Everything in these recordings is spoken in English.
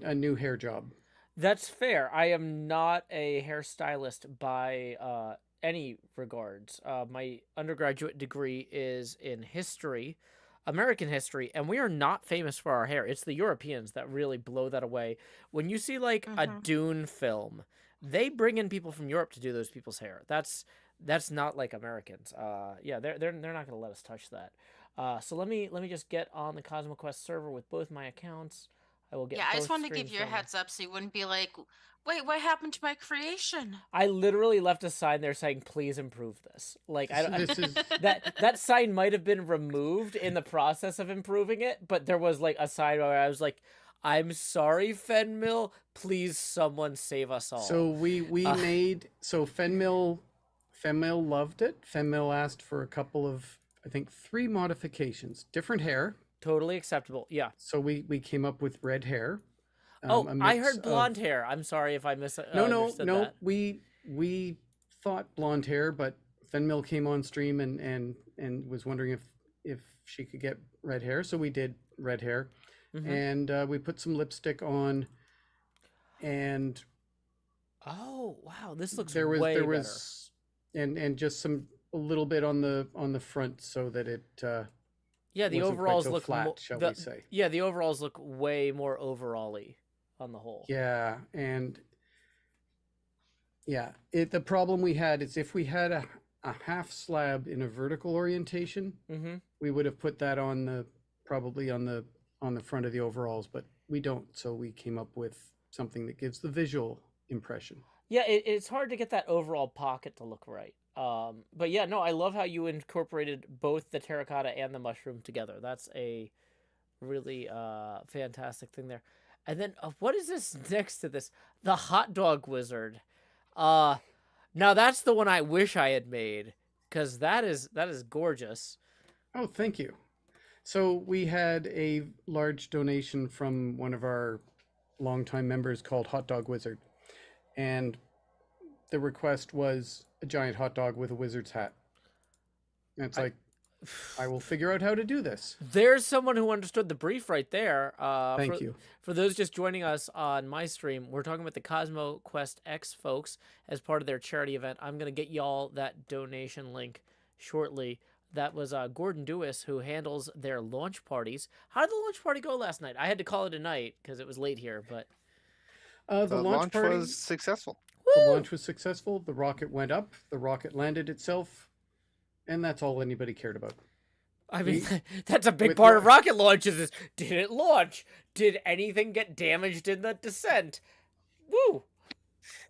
a new hair job. That's fair. I am not a hairstylist by any regards. My undergraduate degree is in history, American history, and we are not famous for our hair. It's the Europeans that really blow that away. When you see like a Mm-hmm. Dune film, they bring in people from Europe to do those people's hair. That's not like Americans. Yeah, they're not gonna let us touch that. So let me just get on the CosmoQuest server with both my accounts. I will Yeah, get I just both wanted to give streams you a running. heads up so you wouldn't be like, wait, what happened to my creation? I literally left a sign there saying, "Please improve this." Like This, this is that sign might have been removed in the process of improving it, but there was like a sign where I was like, "I'm sorry, Fenmill. Please, someone save us so all." we Uh, made so Fenmill loved it. Fenmill asked for a couple of, I think, three modifications, different hair. totally acceptable. Yeah. So we came up with red hair, Oh, a I mix heard blonde of hair. I'm sorry if I no no misunderstood no that. we thought blonde hair, but Fenmill came on stream and was wondering if she could get red hair, so we did red hair, Mm-hmm. and we put some lipstick on, and Oh, wow. This looks there way better. was and just some a little bit on the front so that it Yeah, the wasn't quite overalls so look flat, shall the we say. yeah, the overalls look way more overally on the whole. Yeah, and yeah, the problem we had is if we had a half slab in a vertical orientation, Mm-hmm. we would have put that on the probably on the front of the overalls, but we don't, so we came up with something that gives the visual impression. Yeah, it's hard to get that overall pocket to look right. But yeah, no, I love how you incorporated both the terracotta and the mushroom together. That's a really fantastic thing there. And then what is this next to this? The hot dog wizard. Uh Now that's the one I wish I had made cuz that is gorgeous. Oh, thank you. So we had a large donation from one of our longtime members called Hot Dog Wizard, and the request was a giant hot dog with a wizard's hat. And it's I like, I will figure out how to do this. There's someone who understood the brief right there. Thank you. For those just joining us on my stream, we're talking about the CosmoQuestX folks as part of their charity event. I'm gonna get y'all that donation link shortly. That was Gordon Dewis who handles their launch parties. How did the launch party go last night? I had to call it a night because it was late here, but The The launch launch party, was successful. the woo! launch was successful. The rocket went up, the rocket landed itself, and that's all anybody cared about. I mean, We, that's a big with part of the, rocket launches. Is did it launch? Did anything get damaged in the descent? Woo!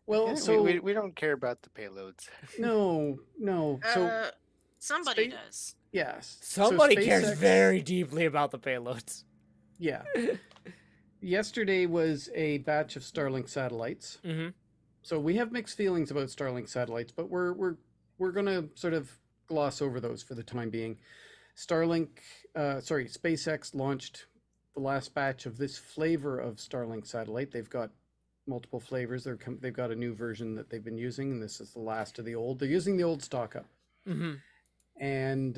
well, Yeah, so we don't care about the payloads. no, no. So Uh, somebody space, does. yes. So Somebody cares SpaceX, very deeply about the payloads. yeah. Yesterday was a batch of Starlink satellites. Mm-hmm. So we have mixed feelings about Starlink satellites, but we're gonna sort of gloss over those for the time being. Starlink, SpaceX launched the last batch of this flavor of Starlink satellite. They've got multiple flavors. They've got a new version that they've been using, and this is the last of the old. They're using the old stock up, Mm-hmm. and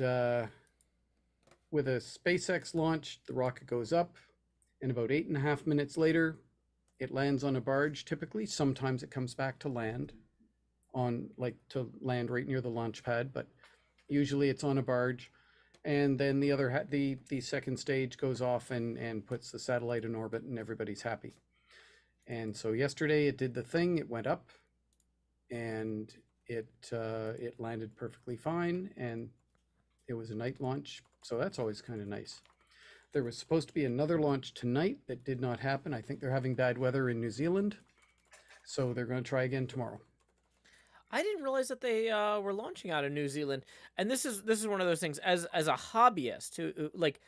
with a SpaceX launch, the rocket goes up, and about 8.5 minutes later, it lands on a barge. Typically, sometimes it comes back to land to land right near the launch pad, but usually it's on a barge. And then the second stage goes off and puts the satellite in orbit, and everybody's happy. And so yesterday it did the thing. It went up, and it landed perfectly fine, and it was a night launch, so that's always kind of nice. There was supposed to be another launch tonight that did not happen. I think they're having bad weather in New Zealand, so they're going to try again tomorrow. I didn't realize that they were launching out of New Zealand, and this is one of those things. As a hobbyist, who like,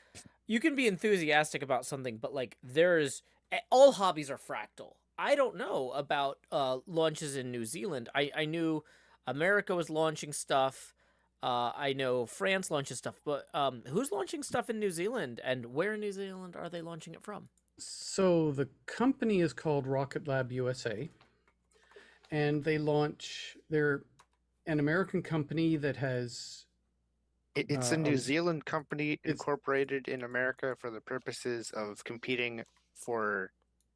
you can be enthusiastic about something, but like, there's all hobbies are fractal. I don't know about launches in New Zealand. I knew America was launching stuff. I know France launches stuff, but who's launching stuff in New Zealand, and where in New Zealand are they launching it from? So the company is called Rocket Lab USA, and they're an American company that has It's a New a, Zealand company it's incorporated in America for the purposes of competing for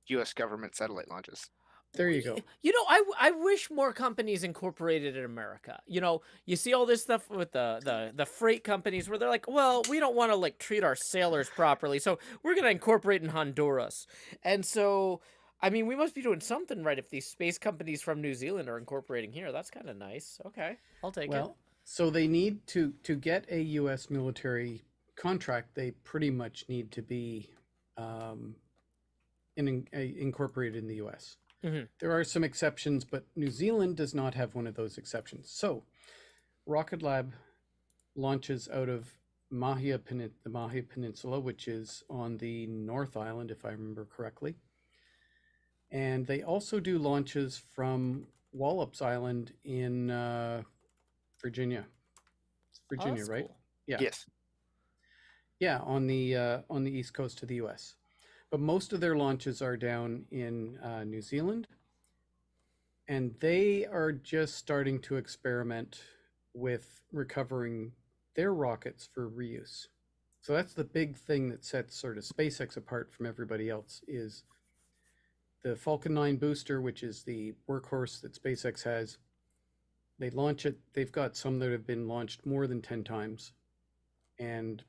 U.S. government satellite launches. There you go. You know, I wish more companies incorporated in America. You know, you see all this stuff with the freight companies where they're like, well, we don't want to like treat our sailors properly, so we're gonna incorporate in Honduras. And so, I mean, we must be doing something right if these space companies from New Zealand are incorporating here. That's kind of nice. Okay, I'll take it. Well, so they need to get a U.S. military contract. They pretty much need to be incorporated in the U.S. Mhm. There are some exceptions, but New Zealand does not have one of those exceptions. So, Rocket Lab launches out of the Mahia Peninsula, which is on the North Island, if I remember correctly. And they also do launches from Wallops Island in Virginia. It's Oh, Virginia, that's right? cool. Yeah. Yes. Yeah, on the east coast of the U.S. But most of their launches are down in New Zealand, and they are just starting to experiment with recovering their rockets for reuse. So that's the big thing that sets sort of SpaceX apart from everybody else is the Falcon 9 booster, which is the workhorse that SpaceX has. They launch it. They've got some that have been launched more than 10 times. And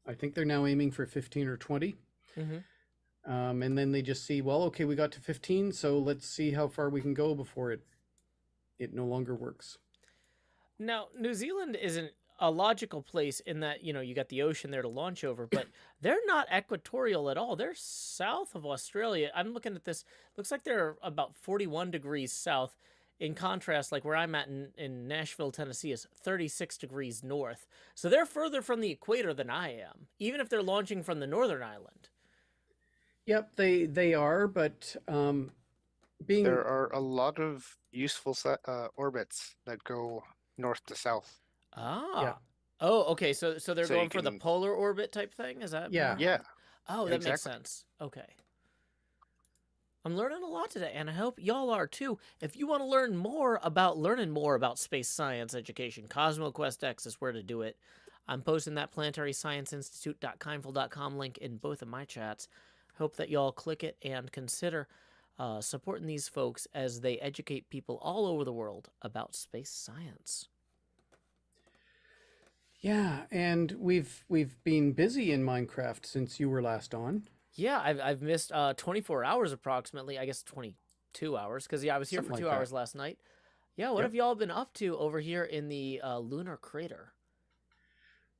I think they're now aiming for 15 or 20. Mm-hmm. And then they just see, well, okay, we got to 15, so let's see how far we can go before it no longer works. Now, New Zealand isn't a logical place in that, you know, you got the ocean there to launch over, but they're not equatorial at all. They're south of Australia. I'm looking at this. Looks like they're about 41 degrees south. In contrast, like where I'm at in Nashville, Tennessee, is 36 degrees north. So they're further from the equator than I am, even if they're launching from the northern island. Yep, they are, but being There are a lot of useful orbits that go north to south. Ah. Yeah. Oh, okay. So they're So you going for the can- polar orbit type thing? Is that Yeah. more? Yeah. Oh, that makes exactly. sense. Okay. I'm learning a lot today, and I hope y'all are too. If you want to learn more about space science education, CosmoQuestX is where to do it. I'm posting that planetaryschienceinstitute.kindful.com link in both of my chats. Hope that y'all click it and consider supporting these folks as they educate people all over the world about space science. yeah, and we've been busy in Minecraft since you were last on. Yeah, I've missed 24 hours approximately. I guess 22 hours because I was here Something for like 2 that. hours last night. Yeah, what Yep. have y'all been up to over here in the lunar crater?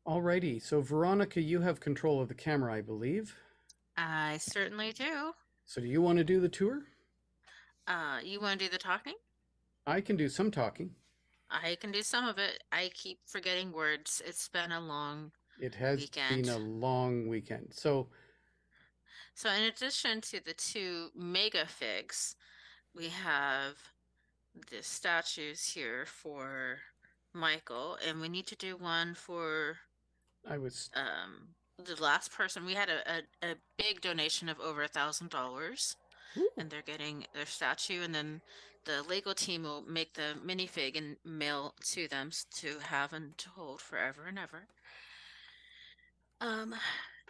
Alrighty, so Veronica, you have control of the camera, I believe. I certainly do. So do you want to do the tour? You want to do the talking? I can do some talking. I can do some of it. I keep forgetting words. It's been a long It has weekend. been a long weekend. So So in addition to the two mega figs, we have the statues here for Michael, and we need to do one for I was the last person. We had a big donation of over $1,000, Ooh. and they're getting their statue, and then the Lego team will make the minifig and mail to them to have and to hold forever and ever.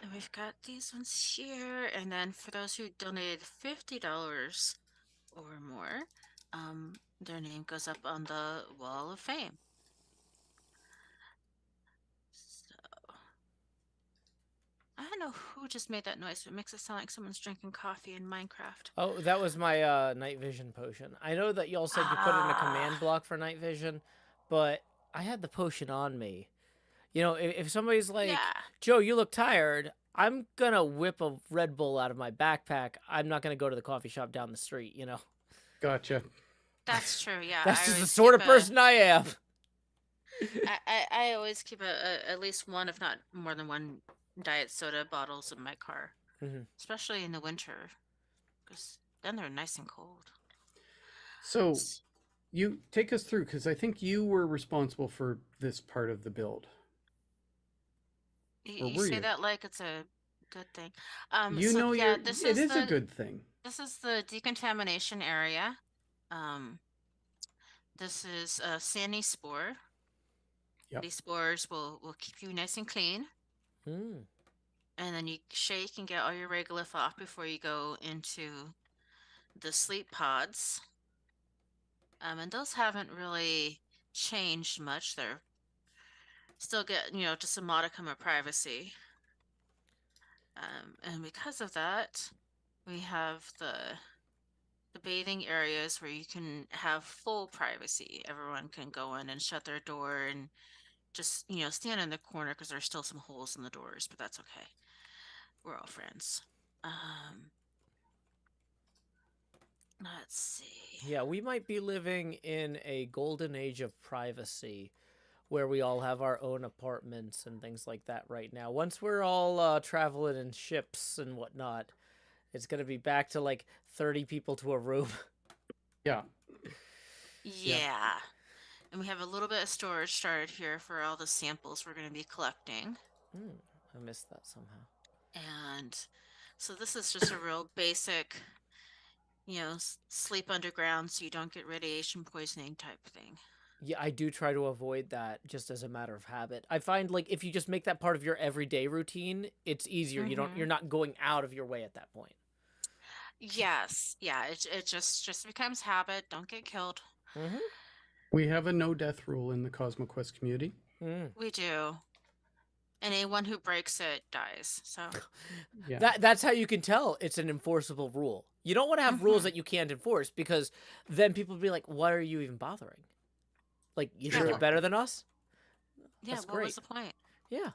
And we've got these ones here, and then for those who donated $50 or more, their name goes up on the Wall of Fame. So I don't know who just made that noise, but it makes it sound like someone's drinking coffee in Minecraft. Oh, that was my night vision potion. I know that y'all said you put in a command Ah. block for night vision, but I had the potion on me. You know, if somebody's like, Yeah. Joe, you look tired, I'm gonna whip a Red Bull out of my backpack. I'm not gonna go to the coffee shop down the street, you know? gotcha. That's true. Yeah, That's I just the always sort of keep a- person I am. I always keep at least one, if not more than one, diet soda bottles in my car, Mhm. especially in the winter, because then they're nice and cold. So you take us through because I think you were responsible for this part of the build. Or You were say you? that like it's a good thing. You So know, yeah, this it is is a the good thing. this is the decontamination area. This is a sandy spore. Yep. These spores will keep you nice and clean. Mm. And then you shake and get all your regolith off before you go into the sleep pods. And those haven't really changed much. They're still get, just a modicum of privacy. And because of that, we have the bathing areas where you can have full privacy. Everyone can go in and shut their door and just, stand in the corner because there's still some holes in the doors, but that's okay. We're all friends. Let's see. Yeah, we might be living in a golden age of privacy where we all have our own apartments and things like that right now. Once we're all traveling in ships and whatnot, it's going to be back to like 30 people to a room. Yeah. Yeah. And we have a little bit of storage started here for all the samples we're going to be collecting. I missed that somehow. And so this is just a real basic, sleep underground so you don't get radiation poisoning type thing. Yeah, I do try to avoid that just as a matter of habit. I find like if you just make that part of your everyday routine, it's easier. You're not going out of your way at that point. Yes. Yeah, it just becomes habit. Don't get killed. We have a no death rule in the CosmoQuest community. We do. And anyone who breaks it dies. So Yeah. That's how you can tell it's an enforceable rule. You don't want to have rules that you can't enforce because then people will be like, "Why are you even bothering? Like, you think you're better than us?" Yeah, That's what great. was the point? Yeah.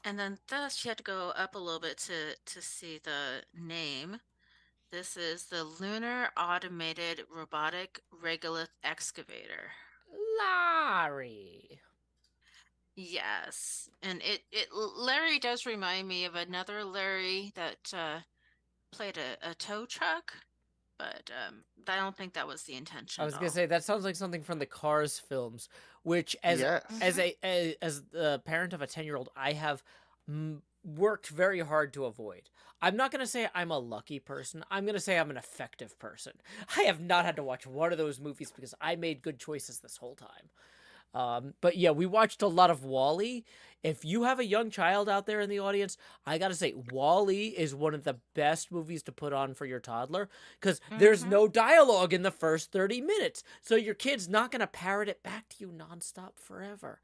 And then this, you had to go up a little bit to see the name. This is the Lunar Automated Robotic Regolith Excavator. Larry. Yes, and Larry does remind me of another Larry that played a tow truck, but I don't think that was the intention. I was at gonna all. say that sounds like something from the Cars films, which as Yes. as the parent of a 10-year-old, I have worked very hard to avoid. I'm not gonna say I'm a lucky person. I'm gonna say I'm an effective person. I have not had to watch one of those movies because I made good choices this whole time. But yeah, we watched a lot of Wall-E. If you have a young child out there in the audience, I gotta say, Wall-E is one of the best movies to put on for your toddler because there's no dialogue in the first 30 minutes. So your kid's not gonna parrot it back to you nonstop forever.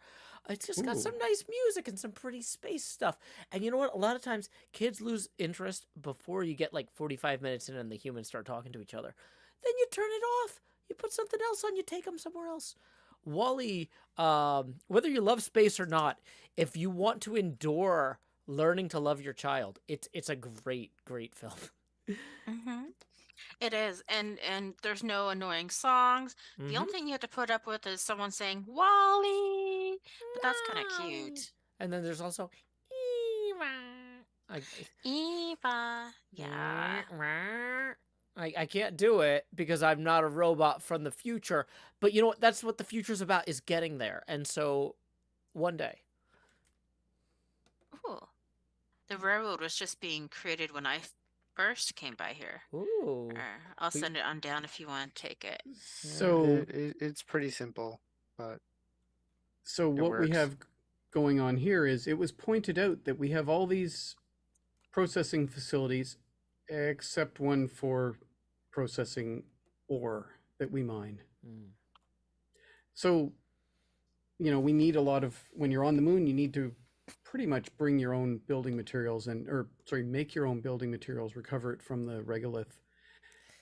It's just got some nice music and some pretty space stuff. And you know what? A lot of times kids lose interest before you get like 45 minutes in and the humans start talking to each other. Then you turn it off. You put something else on, you take them somewhere else. Wall-E, whether you love space or not, if you want to endure learning to love your child, it's a great film. It is, and there's no annoying songs. The only thing you have to put up with is someone saying "Wally," but that's kind of cute. And then there's also Eva, yeah. I can't do it because I'm not a robot from the future. But you know what? That's what the future's about, is getting there. And so one day. Ooh. The railroad was just being created when I first came by here. Ooh. I'll send it on down if you want to take it. So It's pretty simple, but so what we works. have going on here is it was pointed out that we have all these processing facilities except one for processing ore that we mine. So, we need a lot of, when you're on the moon, you need to pretty much bring your own building materials make your own building materials, recover it from the regolith.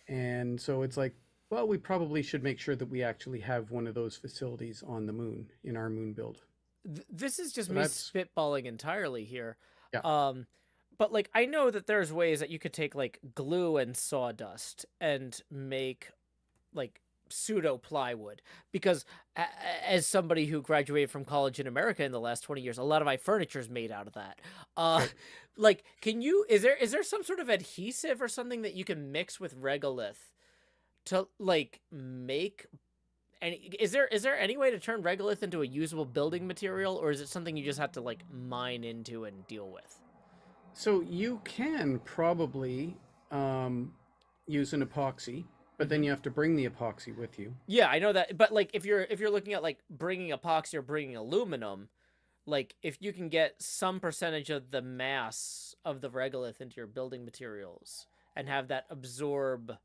And so it's like, well, we probably should make sure that we actually have one of those facilities on the moon in our moon build. This is just me spitballing entirely here. Yeah. But like, I know that there's ways that you could take like glue and sawdust and make like pseudo plywood, because as somebody who graduated from college in America in the last 20 years, a lot of my furniture is made out of that. Like, is there some sort of adhesive or something that you can mix with regolith to like make is there any way to turn regolith into a usable building material, or is it something you just have to like mine into and deal with? So you can probably use an epoxy, but then you have to bring the epoxy with you. Yeah, I know that. But like, if you're looking at like bringing epoxy or bringing aluminum, like if you can get some percentage of the mass of the regolith into your building materials and have that absorb,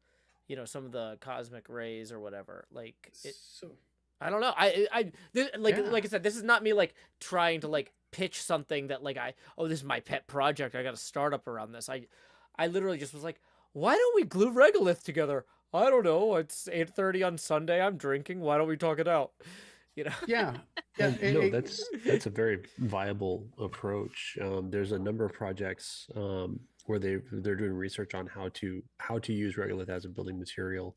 some of the cosmic rays or whatever. Like it, So I don't know. Like I said, this is not me like trying to like pitch something that like this is my pet project. I got a startup around this. I literally just was like, why don't we glue regolith together? I don't know. It's 8:30 on Sunday. I'm drinking. Why don't we talk it out? yeah, No, that's a very viable approach. There's a number of projects where they're doing research on how to use regolith as a building material.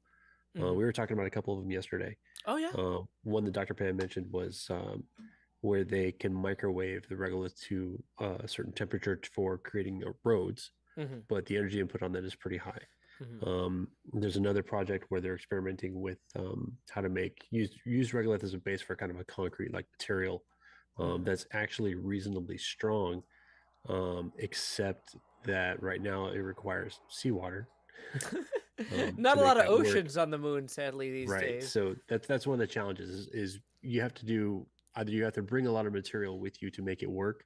Mhm. We were talking about a couple of them yesterday. Oh yeah. One that Dr. Pan mentioned was where they can microwave the regolith to a certain temperature for creating roads, Mhm. but the energy input on that is pretty high. Mhm. There's another project where they're experimenting with how to use regolith as a base for kind of a concrete like material that's actually reasonably strong, except that right now it requires seawater. Not to a make lot of that work. oceans on the moon, sadly, these Right. days. So that's one of the challenges is you have to do either you have to bring a lot of material with you to make it work,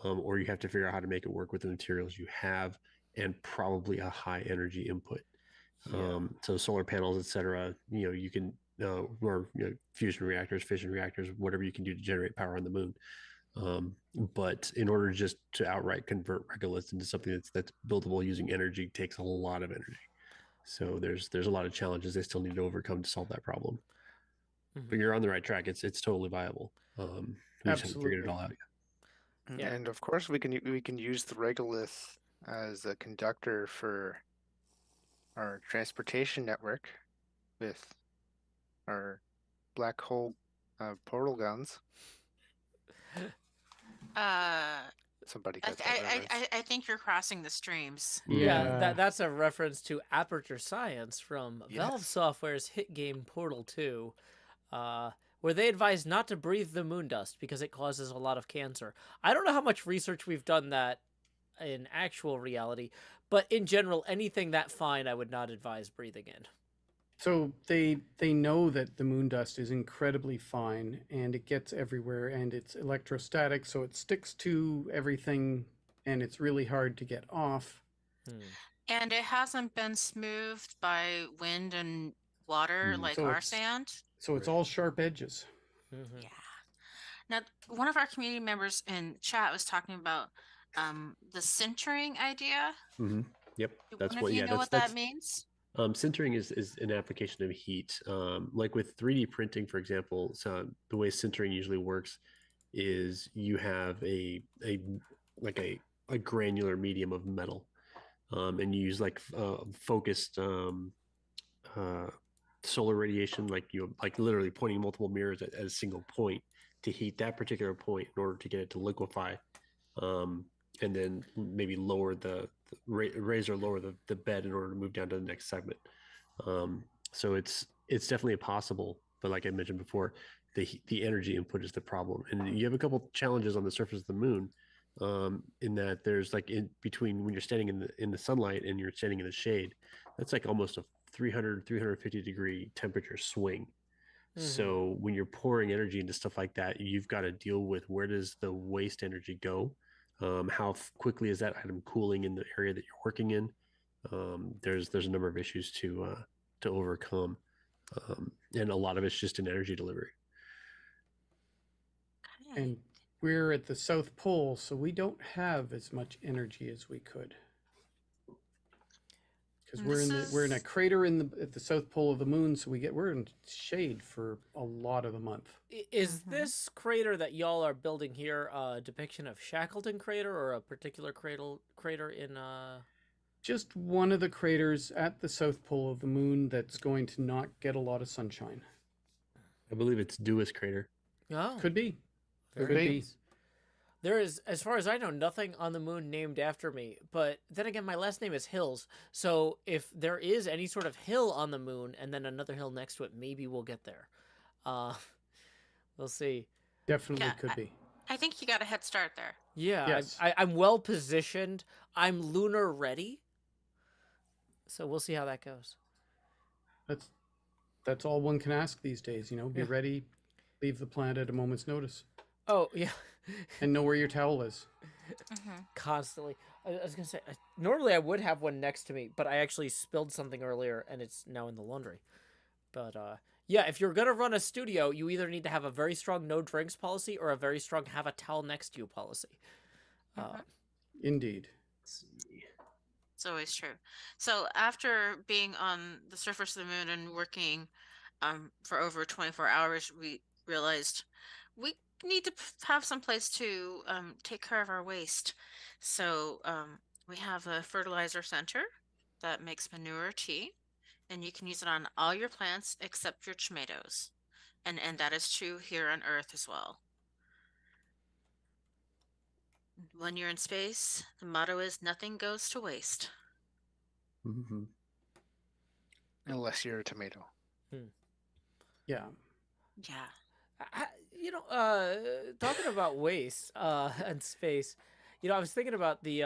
or you have to figure out how to make it work with the materials you have and probably a high energy input. Yeah. So solar panels, etc. You can or fusion reactors, fission reactors, whatever you can do to generate power on the moon. But in order just to outright convert regolith into something that's buildable using energy takes a lot of energy. So there's a lot of challenges they still need to overcome to solve that problem. But you're on the right track. It's totally viable. We just haven't figured it absolutely. all out yet. Yeah. And of course, we can use the regolith as a conductor for our transportation network with our black hole portal guns. Somebody got that reference. I think you're crossing the streams. Yeah, that's a reference to Aperture Science from Valve Yes. Software's hit game Portal 2, where they advise not to breathe the moon dust because it causes a lot of cancer. I don't know how much research we've done that in actual reality, but in general, anything that fine I would not advise breathing in. So they know that the moon dust is incredibly fine and it gets everywhere and it's electrostatic, so it sticks to everything and it's really hard to get off. And it hasn't been smoothed by wind and water like So our it's- sand. So it's all sharp edges. Yeah. Now, one of our community members in chat was talking about the sintering idea. Yep. Do That's one what. of you Yeah. know That's what that means? Sintering is an application of heat. Like with 3D printing, for example, so the way sintering usually works is you have a granular medium of metal, and you use like focused solar radiation, like literally pointing multiple mirrors at a single point to heat that particular point in order to get it to liquefy, and then maybe lower raise or lower the bed in order to move down to the next segment. So it's definitely possible, but like I mentioned before, the energy input is the problem, and you have a couple challenges on the surface of the moon, in that there's like in between when you're standing in the sunlight and you're standing in the shade, that's like almost a 350 degree temperature swing. So when you're pouring energy into stuff like that, you've got to deal with where does the waste energy go? How quickly is that item cooling in the area that you're working in? There's a number of issues to overcome, and a lot of it's just in energy delivery. Okay. And we're at the South Pole, so we don't have as much energy as we could. Because we're in a crater at the South Pole of the moon, so we're in shade for a lot of the month. Is this crater that y'all are building here a depiction of Shackleton crater or a particular crater in Just one of the craters at the South Pole of the moon that's going to not get a lot of sunshine. I believe it's Dewis Crater. Oh, Could be. very Could be. nice. There is, as far as I know, nothing on the moon named after me. But then again, my last name is Hills. So if there is any sort of hill on the moon and then another hill next to it, maybe we'll get there. We'll see. Definitely Yeah, could be. I think you got a head start there. Yeah, Yes. I'm well positioned. I'm lunar ready. So we'll see how that goes. That's all one can ask these days, Be Yeah. ready, leave the planet at a moment's notice. Oh, yeah. And know where your towel is. Constantly. I was gonna say, normally I would have one next to me, but I actually spilled something earlier, and it's now in the laundry. But yeah, if you're gonna run a studio, you either need to have a very strong no drinks policy or a very strong have a towel next to you policy. Indeed. Let's see. It's always true. So after being on the surface of the moon and working for over 24 hours, we realized we need to have some place to take care of our waste. So we have a fertilizer center that makes manure tea, and you can use it on all your plants except your tomatoes. And that is true here on Earth as well. When you're in space, the motto is nothing goes to waste. Mm-hmm. Unless you're a tomato. Yeah. Yeah. Talking about waste and space, I was thinking about the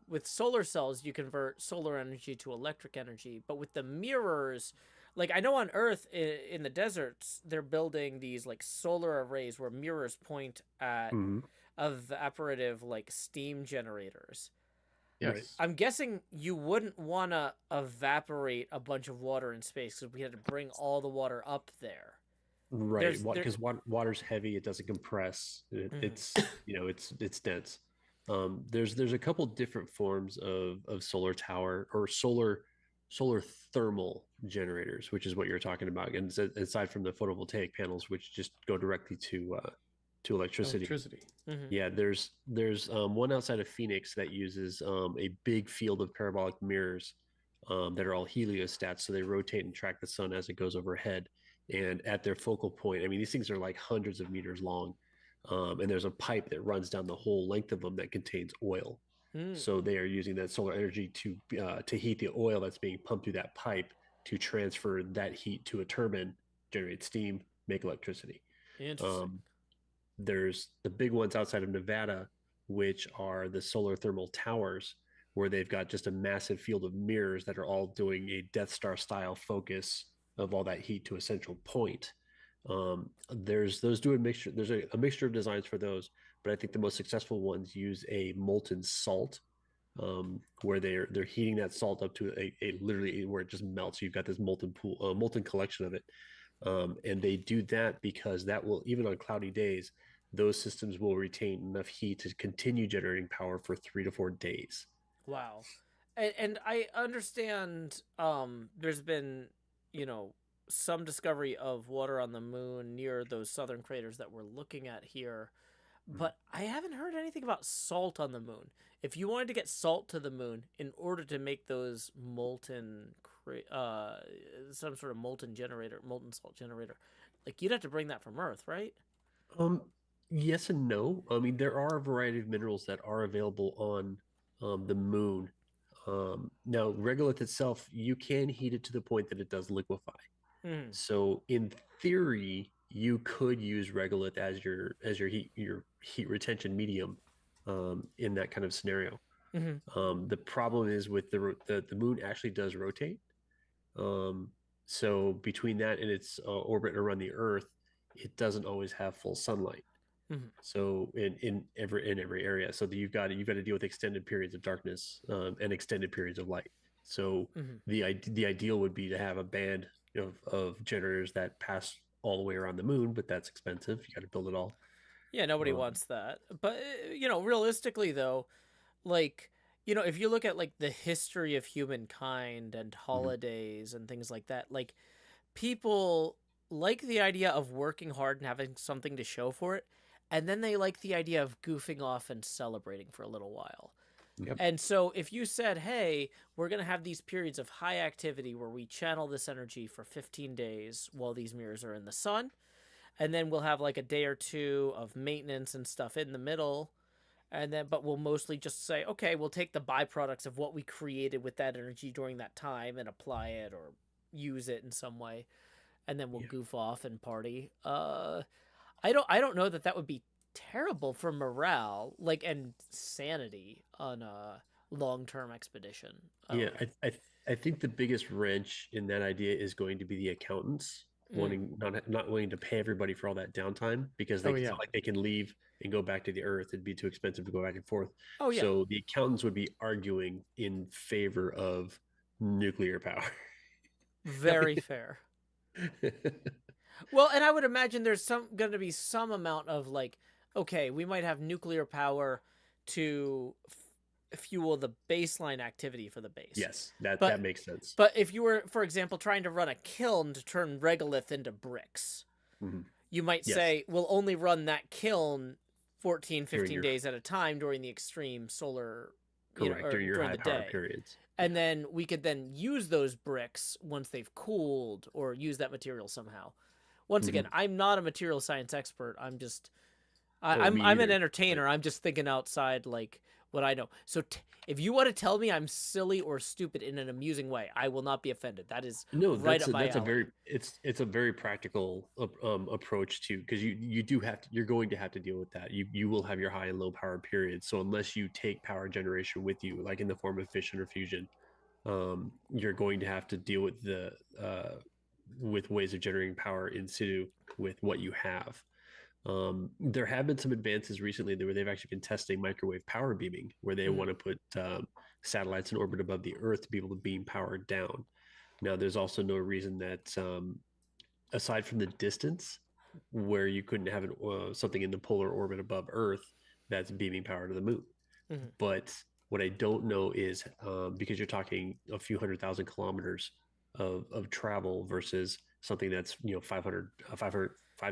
with solar cells you convert solar energy to electric energy, but with the mirrors, like I know on Earth in the deserts they're building these like solar arrays where mirrors point at Mm-hmm. evaporative like steam generators. Yes. Right. I'm guessing you wouldn't want to evaporate a bunch of water in space because we had to bring all the water up there. Right, There- because water's heavy, it doesn't compress. It's it's dense. There's a couple different forms of solar tower or solar thermal generators, which is what you're talking about. And aside from the photovoltaic panels, which just go directly to electricity. Mhm. Yeah, there's one outside of Phoenix that uses a big field of parabolic mirrors that are all heliostats, so they rotate and track the sun as it goes overhead. And at their focal point, I mean, these things are like hundreds of meters long, and there's a pipe that runs down the whole length of them that contains oil. Mm. So they are using that solar energy to heat the oil that's being pumped through that pipe to transfer that heat to a turbine, generate steam, make electricity. Interesting. There's the big ones outside of Nevada, which are the solar thermal towers, where they've got just a massive field of mirrors that are all doing a Death Star style focus of all that heat to a central point. There's those do a mixture. There's a mixture of designs for those, but I think the most successful ones use a molten salt, where they're heating that salt up to a literally where it just melts. You've got this molten collection of it. And they do that because that will, even on cloudy days, those systems will retain enough heat to continue generating power for 3 to 4 days. Wow. And I understand there's been, some discovery of water on the moon near those southern craters that we're looking at here, but I haven't heard anything about salt on the moon. If you wanted to get salt to the moon in order to make those some sort of molten salt generator, like you'd have to bring that from Earth, right? Yes and no. I mean, there are a variety of minerals that are available on the moon. Now, regolith itself, you can heat it to the point that it does liquefy. Mm-hmm. So, in theory, you could use regolith as your heat retention medium in that kind of scenario. Mm-hmm. The problem is with the moon actually does rotate. So between that and its orbit around the Earth, it doesn't always have full sunlight. Mm-hmm. So in every area, so you've got to deal with extended periods of darkness and extended periods of light. So the ideal would be to have a band of generators that pass all the way around the moon, but that's expensive. You got to build it all. Yeah, nobody wants that. But realistically though, like if you look at like the history of humankind and holidays and things like that, like people like the idea of working hard and having something to show for it, and then they like the idea of goofing off and celebrating for a little while. Yep. And so if you said, hey, we're going to have these periods of high activity where we channel this energy for 15 days while these mirrors are in the sun, and then we'll have like a day or two of maintenance and stuff in the middle, but we'll mostly just say, okay, we'll take the byproducts of what we created with that energy during that time and apply it or use it in some way, and then we'll goof off and party. I don't know that would be terrible for morale, like, and sanity on a long-term expedition. I think the biggest wrench in that idea is going to be the accountants. not wanting to pay everybody for all that downtime because Oh, they yeah. feel like they can leave and go back to the Earth. It'd be too expensive to go back and forth. Oh yeah. So the accountants would be arguing in favor of nuclear power. Very fair. Well, and I would imagine there's going to be some amount of like, okay, we might have nuclear power to fuel the baseline activity for the base. Yes, that makes sense. But if you were, for example, trying to run a kiln to turn regolith into bricks, you might say, we'll only run that kiln 14, 15 days at a time during the extreme solar, during your high the power day. periods. And then we could then use those bricks once they've cooled or use that material somehow. Once again, I'm not a material science expert. I'm just, I'm an entertainer. I'm just thinking outside like what I know. So if you want to tell me I'm silly or stupid in an amusing way, I will not be offended. That is right up my alley. It's a very practical approach to, because you're going to have to deal with that. You will have your high and low power periods. So unless you take power generation with you, like in the form of fission or fusion, you're going to have to deal with with ways of generating power in situ with what you have. There have been some advances recently where they've actually been testing microwave power beaming, where they want to put satellites in orbit above the Earth to be able to beam power down. Now, there's also no reason that, aside from the distance, where you couldn't have something in the polar orbit above Earth that's beaming power to the moon. But what I don't know is, because you're talking a few 100,000 kilometers of travel versus something that's 500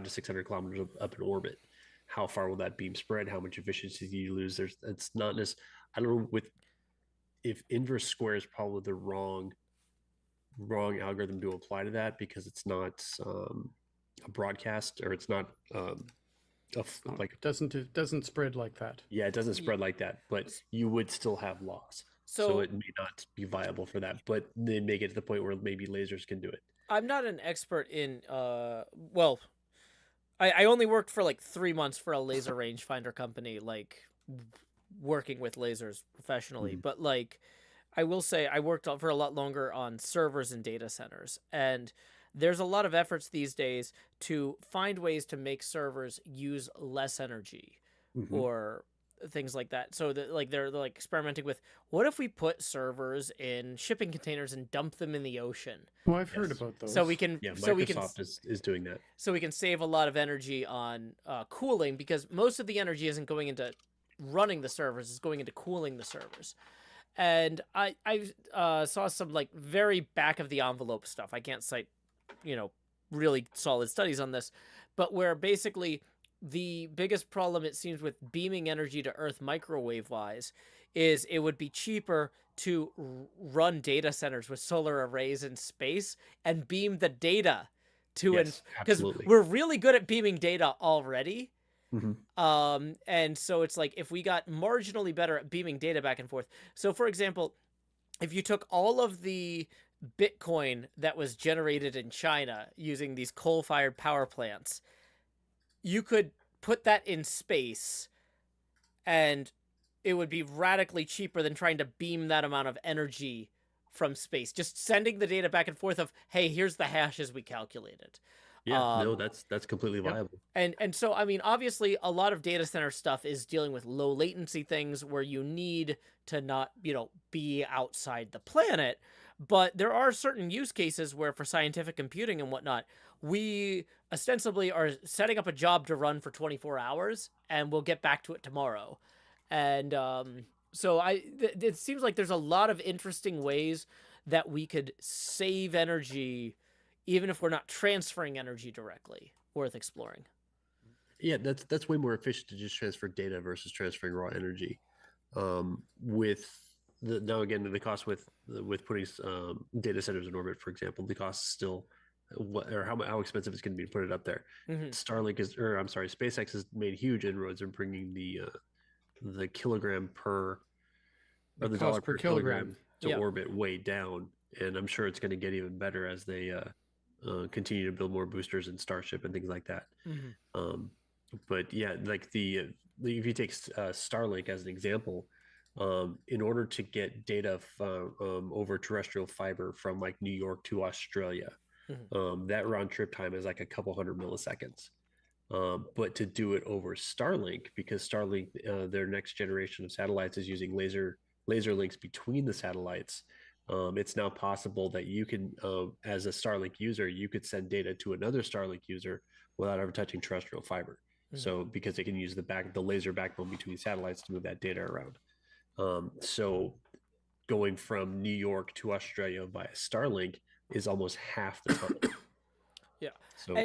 to 600 kilometers up in orbit, how far will that beam spread? How much efficiency do you lose? It's not I don't know if inverse square is probably the wrong algorithm to apply to that, because it's not a broadcast, or it's not it doesn't spread like that. Yeah, it doesn't spread like that, but you would still have loss. So it may not be viable for that, but they may get to the point where maybe lasers can do it. I'm not an expert in well, I only worked for like 3 months for a laser rangefinder company, like working with lasers professionally. But like, I will say I worked for a lot longer on servers and data centers, and there's a lot of efforts these days to find ways to make servers use less energy or things like that. So that like they're like experimenting with, what if we put servers in shipping containers and dump them in the ocean? Well, I've heard about those. So we can, Microsoft is doing that. So we can save a lot of energy on cooling, because most of the energy isn't going into running the servers; it's going into cooling the servers. And I saw some like very back of the envelope stuff. I can't cite, really solid studies on this, but where basically the biggest problem, it seems, with beaming energy to Earth microwave-wise is it would be cheaper to run data centers with solar arrays in space and beam the data to because we're really good at beaming data already. And so it's like, if we got marginally better at beaming data back and forth. So for example, if you took all of the Bitcoin that was generated in China using these coal-fired power plants, you could put that in space and it would be radically cheaper than trying to beam that amount of energy from space. Just sending the data back and forth of, hey, here's the hashes we calculated. Yeah, no, that's completely viable. And so, I mean, obviously a lot of data center stuff is dealing with low latency things where you need to not, be outside the planet. But there are certain use cases where, for scientific computing and whatnot, we ostensibly are setting up a job to run for 24 hours and we'll get back to it tomorrow. And so it seems like there's a lot of interesting ways that we could save energy, even if we're not transferring energy directly, worth exploring. Yeah, that's way more efficient to just transfer data versus transferring raw energy. Now again, the cost with putting data centers in orbit, for example, the cost is still how expensive it's going to be to put it up there. SpaceX has made huge inroads in bringing the kilogram per, or the dollar per kilogram to orbit way down, and I'm sure it's going to get even better as they continue to build more boosters and Starship and things like that. But yeah, like if you take Starlink as an example, in order to get data over terrestrial fiber from like New York to Australia, That round trip time is like a couple hundred milliseconds. But to do it over Starlink, because Starlink, their next generation of satellites is using laser links between the satellites. It's now possible that you can, as a Starlink user, you could send data to another Starlink user without ever touching terrestrial fiber. So because they can use the laser backbone between satellites to move that data around. So going from New York to Australia via Starlink is almost half the time. Yeah. So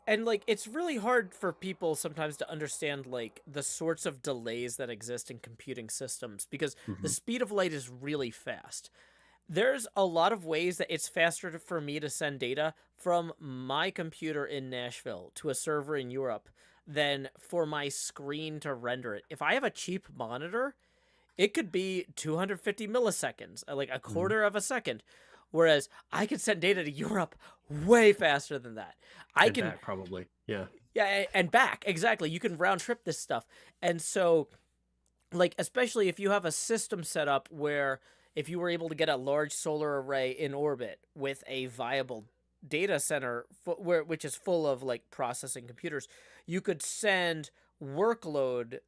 And like it's really hard for people sometimes to understand like the sorts of delays that exist in computing systems because the speed of light is really fast. There's a lot of ways that it's faster for me to send data from my computer in Nashville to a server in Europe than for my screen to render it. If I have a cheap monitor, it could be 250 milliseconds, like a quarter of a second. Whereas I could send data to Europe way faster than that. I and can back probably, yeah. Yeah, and back. Exactly. You can round trip this stuff. And so like especially if you have a system set up where if you were able to get a large solar array in orbit with a viable data center which is full of like processing computers, you could send workload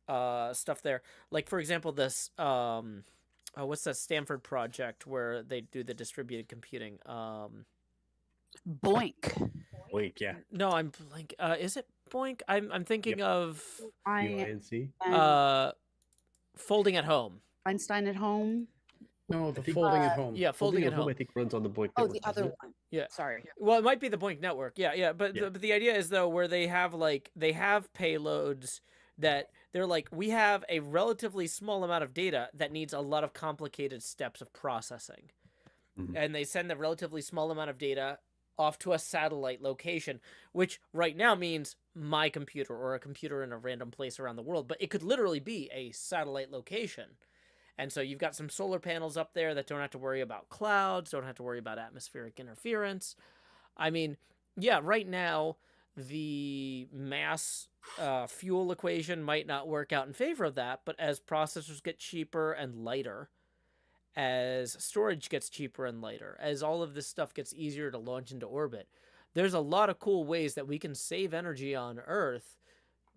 stuff there. Like for example, this what's that Stanford project where they do the distributed computing? Boink. Wink, yeah. No, I'm like is it Boink? I'm thinking of UINC. Folding at Home. Einstein at Home. No, the think- folding at home. Yeah, Folding at Home. I think runs on the Boink Oh, network, the other doesn't it? one. Yeah. Sorry. Well, it might be the Boink network. Yeah. But Yeah. but the idea is though where they have payloads that they're like we have a relatively small amount of data that needs a lot of complicated steps of processing, and they send the relatively small amount of data off to a satellite location, which right now means my computer or a computer in a random place around the world, but it could literally be a satellite location. And so you've got some solar panels up there that don't have to worry about clouds, don't have to worry about atmospheric interference. I mean, yeah, right now the mass fuel equation might not work out in favor of that, but as processors get cheaper and lighter, as storage gets cheaper and lighter, as all of this stuff gets easier to launch into orbit, there's a lot of cool ways that we can save energy on Earth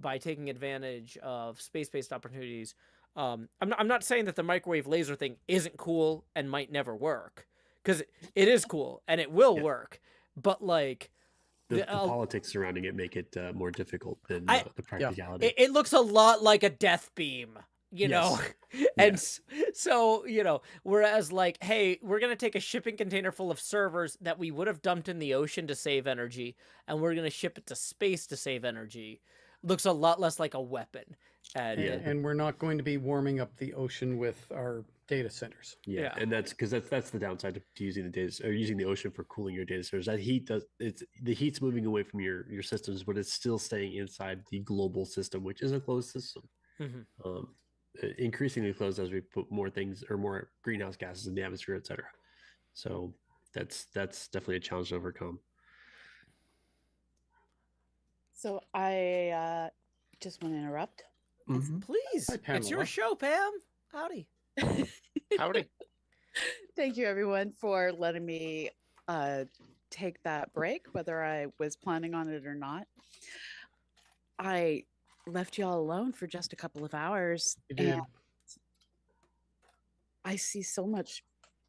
by taking advantage of space-based opportunities. I'm not saying that the microwave laser thing isn't cool and might never work, because it is cool and it will work. But like The politics surrounding it make it more difficult than the practicality. it looks a lot like a death beam, you know. And so, you know, whereas like, hey, we're going to take a shipping container full of servers that we would have dumped in the ocean to save energy, and we're going to ship it to space to save energy, looks a lot less like a weapon. And we're not going to be warming up the ocean with our data centers. Yeah, and that's because that's the downside to using the data or using the ocean for cooling your data centers. That the heat's moving away from your systems, but it's still staying inside the global system, which is a closed system. Increasingly closed as we put more things or more greenhouse gases in the atmosphere, etc. So that's definitely a challenge to overcome. So I just want to interrupt. Please, Hi, it's your Pamela. show, Pam. Howdy. Howdy. Thank you, everyone, for letting me take that break, whether I was planning on it or not. I left y'all alone for just a couple of hours. You did. And I see so much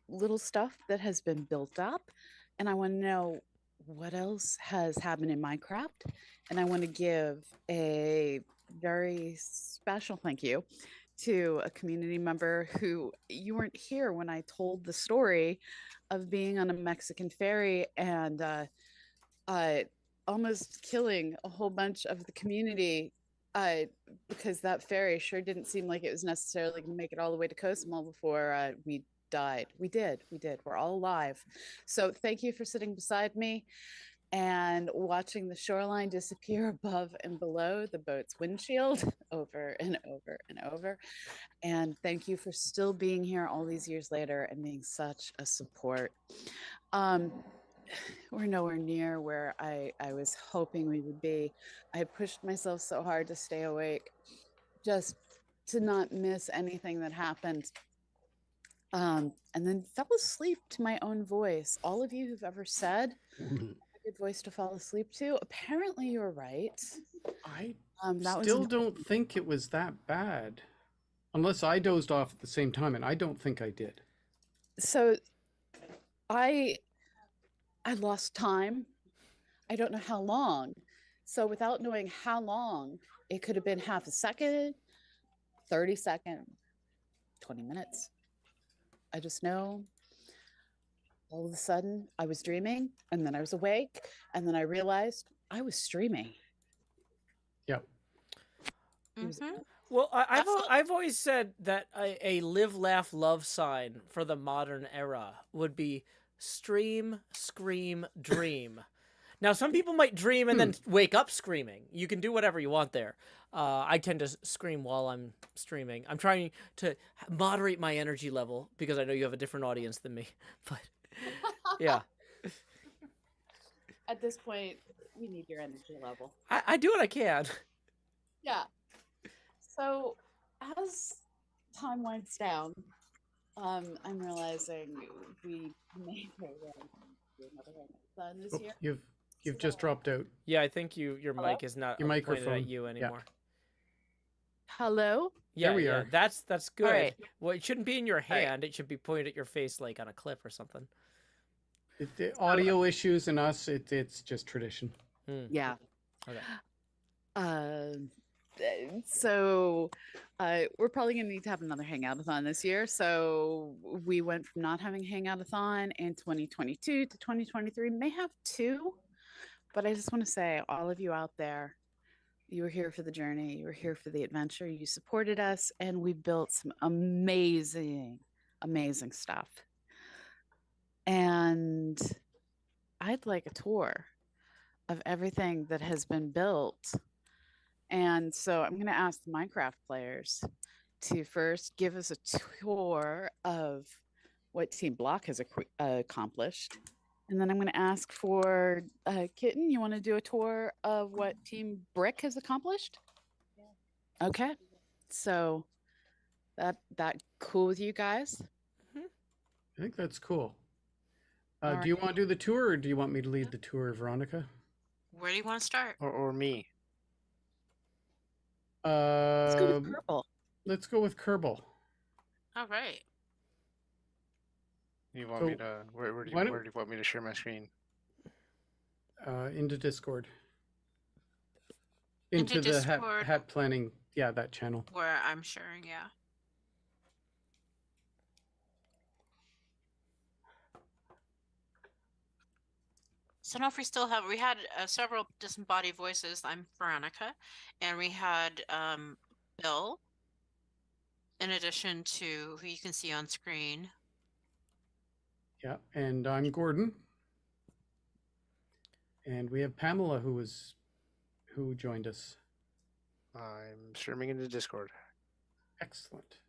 little stuff that has been built up, and I want to know what else has happened in Minecraft. And I want to give a very special thank you to a community member who you weren't here when I told the story of being on a Mexican ferry and almost killing a whole bunch of the community because that ferry sure didn't seem like it was necessarily going to make it all the way to Cosmo before we died. We did. We're all alive. So thank you for sitting beside me and watching the shoreline disappear above and below the boat's windshield over and over and over. And thank you for still being here all these years later and being such a support. We're nowhere near where I was hoping we would be. I pushed myself so hard to stay awake, just to not miss anything that happened. And then fell asleep to my own voice. All of you who've ever said, good voice to fall asleep to. Apparently, you're right. I That was still an- don't think it was that bad. Unless I dozed off at the same time, and I don't think I did. So I lost time. I don't know how long. So without knowing how long, it could have been half a second, 30 seconds, 20 minutes. I just know all of a sudden I was dreaming and then I was awake and then I realized I was streaming. Yep. It was Mhm. Well, That's a- I've always said that a live, laugh, love sign for the modern era would be stream, scream, dream. Now, some people might dream and then wake up screaming. You can do whatever you want there. I tend to scream while I'm streaming. I'm trying to moderate my energy level because I know you have a different audience than me. But yeah, At this point, we need your energy level. I do what I can. Yeah. So as time winds down, I'm realizing we may very well do another Hang this Oh, year. you've just dropped out. Yeah, I think your Hello? mic is not Your pointed at microphone, you yeah. anymore. Hello? Yeah, There we yeah, are. that's good. right. Well, it shouldn't be in your right. hand. It should be pointed at your face, like on a clip or something. The audio issues and us, it's just tradition. Yeah. Okay. So we're probably going to need to have another hangout-a-thon this year. So we went from not having hangout-a-thon in 2022 to 2023. May have two, but I just want to say, all of you out there, you were here for the journey. You were here for the adventure. You supported us, and we built some amazing, amazing stuff. And I'd like a tour of everything that has been built. And so I'm going to ask the Minecraft players to first give us a tour of what Team Block has accomplished. And then I'm going to ask for Kitten, you want to do a tour of what Team Brick has accomplished? Yeah. Okay. So that cool with you guys? I think that's cool. All Do you want to do the tour, or do you want me to lead the tour, Veronica? Where do you want to start? Or me. Let's go with Purple. Let's go with Kerbal. All right. You want me So, to? Where do why you, don't- you want me to share my screen? Into Discord. Into Into the Discord. hat planning, yeah, that channel. Where I'm sharing, yeah. So now if we still have, we had several disembodied voices. I'm Veronica, and we had Bill, in addition to who you can see on screen. Yeah, and I'm Gordon. And we have Pamela who joined us. I'm streaming into Discord. Excellent.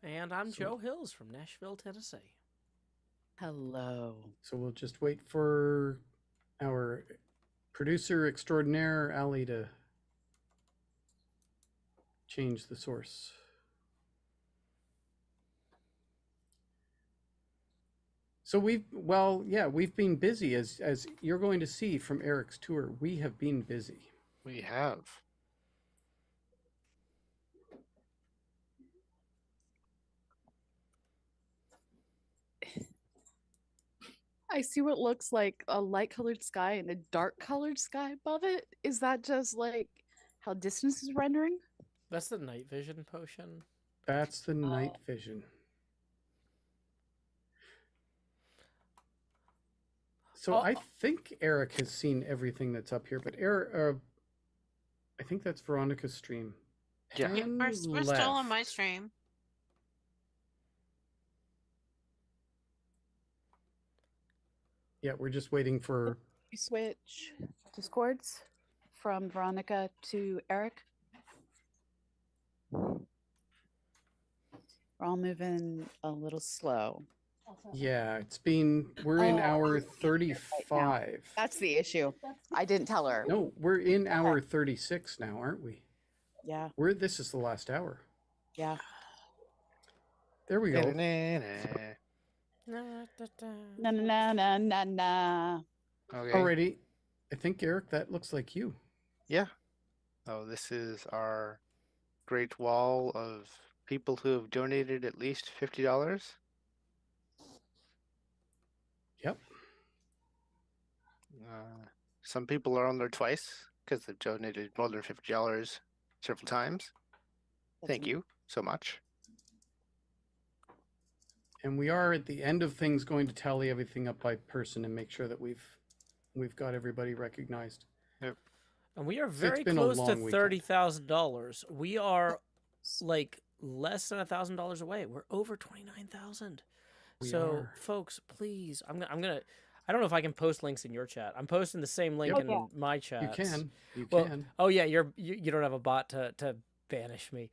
And I'm So- Joe Hills from Nashville, Tennessee. Hello. So we'll just wait for our producer extraordinaire, Ali, to change the source. So we've been busy, as you're going to see from Eric's tour. We have been busy. We have. I see what looks like a light colored sky and a dark colored sky above it. Is that just like how distance is rendering? That's the night vision potion. That's the night vision. So I think Eric has seen everything that's up here, but Eric, I think that's Veronica's stream. Yeah. Yeah, we're still on my stream. Yeah, we're just waiting for. We switch discords from Veronica to Eric. We're all moving a little slow. Yeah, we're in hour 35. That's the issue. I didn't tell her. No, we're in hour 36 now, aren't we? Yeah. This is the last hour. Yeah. There we go. Na na na na na na. Okay. Alrighty. I think, Eric, that looks like you. Yeah. Oh, this is our great wall of people who have donated at least $50. Yep. Some people are on there twice because they've donated more than $50 several times. Thank you so much. And we are at the end of things going to tally everything up by person and make sure that we've got everybody recognized. Yep. And we are It's very been a close to long weekend. $30,000. We are like less than $1,000 away. We're over 29,000. We So, are. folks, please, I'm gonna. I don't know if I can post links in your chat. I'm posting the same link Yep. in yeah. my chat. You can. You Well, can. oh yeah, you don't have a bot to banish me.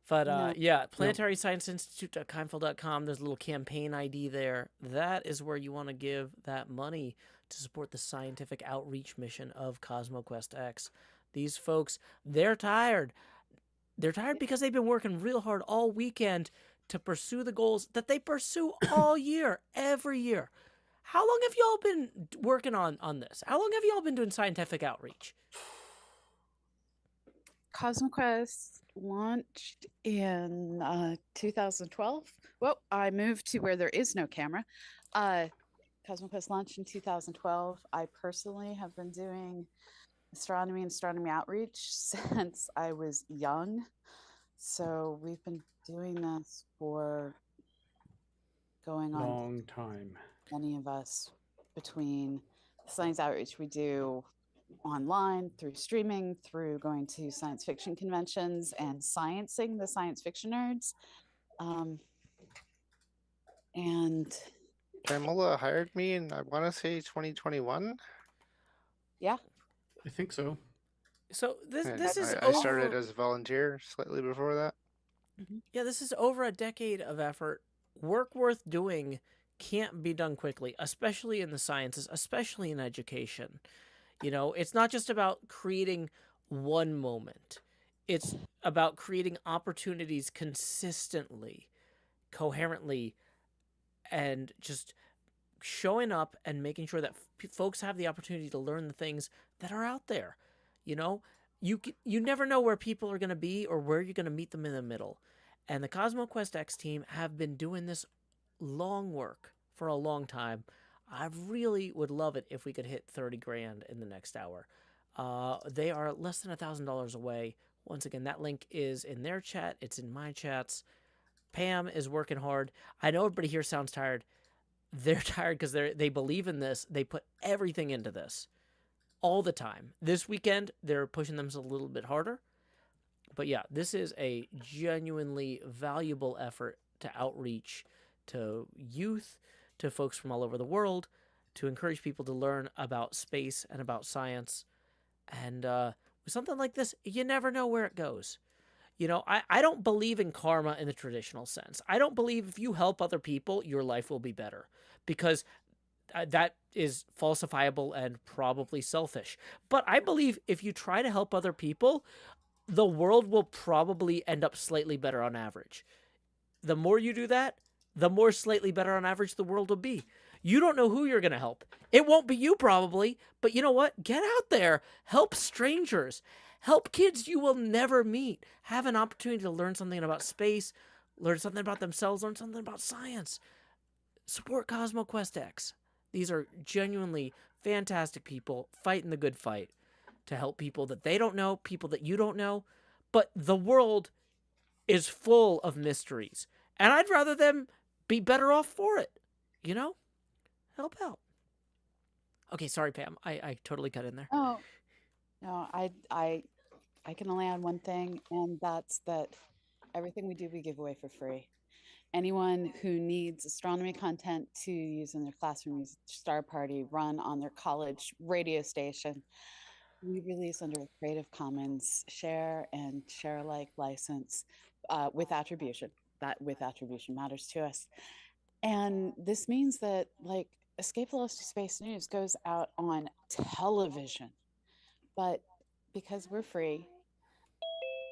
But No. yeah, planetaryScienceInstitute.kindful.com. There's a little campaign ID there. That is where you want to give that money to support the scientific outreach mission of CosmoQuestX. These folks, they're tired. They're tired because they've been working real hard all weekend to pursue the goals that they pursue all year, every year. How long have y'all been working on this? How long have y'all been doing scientific outreach? CosmoQuest launched in 2012. Well, I moved to where there is no camera. CosmoQuest launched in 2012. I personally have been doing astronomy and astronomy outreach since I was young. So we've been doing this for going on Long time. many of us between the science outreach we do online, through streaming, through going to science fiction conventions and sciencing the science fiction nerds. And Pamela hired me in, I want to say, 2021. yeah, I think so. So And this is I started over. as a volunteer slightly before that. Yeah, this is over a decade of effort. Work worth doing can't be done quickly, especially in the sciences, especially in education. You know, it's not just about creating one moment. It's about creating opportunities consistently, coherently, and just showing up and making sure that folks have the opportunity to learn the things that are out there. You know, you never know where people are going to be or where you're going to meet them in the middle. And the CosmoQuestX team have been doing this long work for a long time. I really would love it if we could hit 30 grand in the next hour. They are less than $1,000 away. Once again, that link is in their chat. It's in my chats. Pam is working hard. I know everybody here sounds tired. They're tired because they believe in this. They put everything into this all the time. This weekend, they're pushing themselves a little bit harder. But yeah, this is a genuinely valuable effort to outreach to youth, to folks from all over the world, to encourage people to learn about space and about science. And with something like this, you never know where it goes. You know, I don't believe in karma in the traditional sense. I don't believe if you help other people, your life will be better, because that is falsifiable and probably selfish. But I believe if you try to help other people, the world will probably end up slightly better on average. The more you do that, the more slightly better on average the world will be. You don't know who you're going to help. It won't be you probably, but you know what? Get out there, help strangers, help kids you will never meet, have an opportunity to learn something about space, learn something about themselves, learn something about science. Support CosmoQuestX. These are genuinely fantastic people fighting the good fight to help people that they don't know, people that you don't know. But the world is full of mysteries, and I'd rather them be better off for it. You know, help out. Okay, sorry, Pam. I totally cut in there. oh no, I can only add one thing, and that's that everything we do we give away for free. Anyone who needs astronomy content to use in their classroom, use Star Party, run on their college radio station, we release under a Creative Commons share and share alike license with attribution. That with attribution matters to us. And this means that, like, Escape Velocity Space News goes out on television, but because we're free,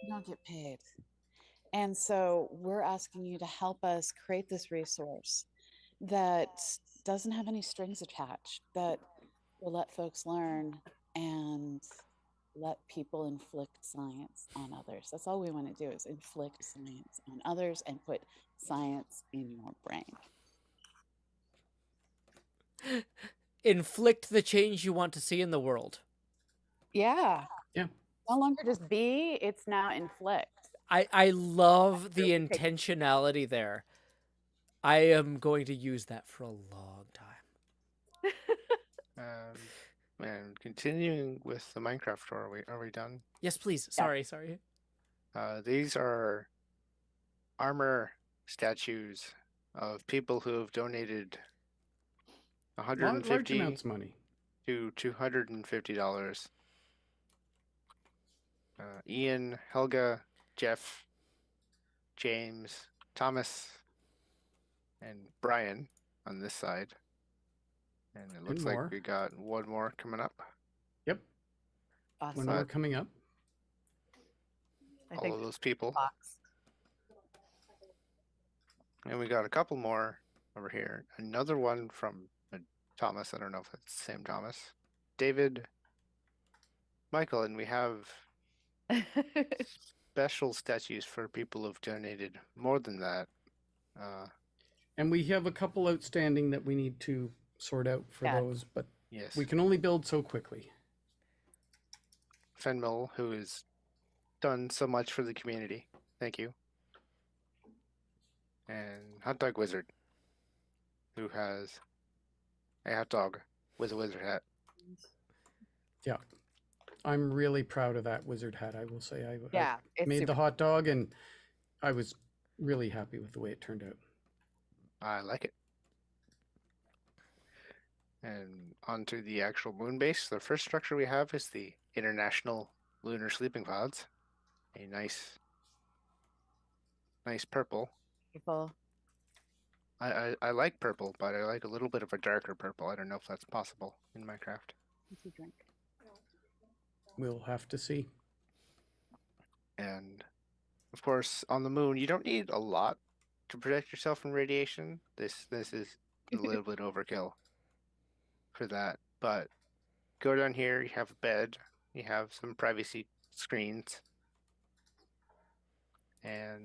we don't get paid. And so we're asking you to help us create this resource that doesn't have any strings attached, that will let folks learn and let people inflict science on others. That's all we want to do, is inflict science on others and put science in your brain. Inflict the change you want to see in the world. Yeah. Yeah. No longer just be, it's now inflict. I love the Really take- intentionality there. I am going to use that for a long time. And continuing with the Minecraft tour, are we done? Yes, please. Yeah. Sorry. These are armor statues of people who have donated Large 150 amounts of money. to $250. Ian, Helga, Jeff, James, Thomas, and Brian on this side. And it looks like more. we got one more coming up. Yep. Awesome. One more coming up. I All think of those people. box. And we got a couple more over here. Another one from Thomas. I don't know if it's the same Thomas. David, Michael, and we have special statues for people who've donated more than that. And we have a couple outstanding that we need to sort out for Yeah. those, but Yes. we can only build so quickly. Fenmil, who has done so much for the community. Thank you. And Hot Dog Wizard, who has a hot dog with a wizard hat. Yeah. I'm really proud of that wizard hat, I will say. I Yeah, it's made super the hot dog and I was really happy with the way it turned out. I like it. And onto the actual moon base. The first structure we have is the International Lunar Sleeping Pods. A nice purple. beautiful. I like purple, but I like a little bit of a darker purple. I don't know if that's possible in Minecraft. What's he drink? We'll have to see. And of course, on the moon, you don't need a lot to protect yourself from radiation. This is a little bit overkill for that. But go down here, you have a bed, you have some privacy screens, and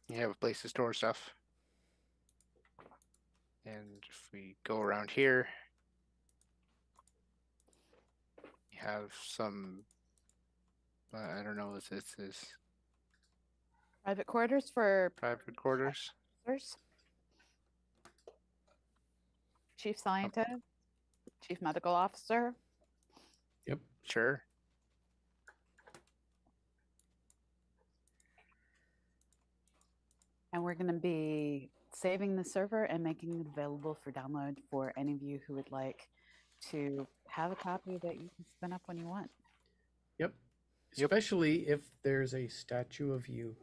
you have a place to store stuff. And if we go around here, you have some, I don't know, this is Private quarters for private quarters. officers, chief scientist, chief medical officer. Yep. Sure. And we're going to be saving the server and making it available for download for any of you who would like to have a copy that you can spin up when you want. Yep. Yep. Especially if there's a statue of you.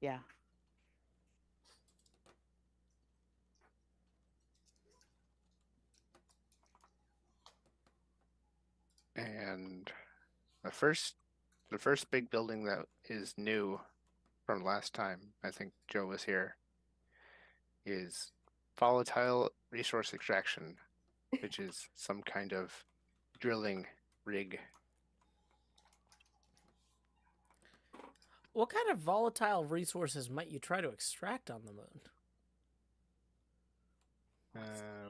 Yeah. And the first big building that is new from last time, I think Joe was here, is volatile resource extraction, which is some kind of drilling rig. What kind of volatile resources might you try to extract on the moon?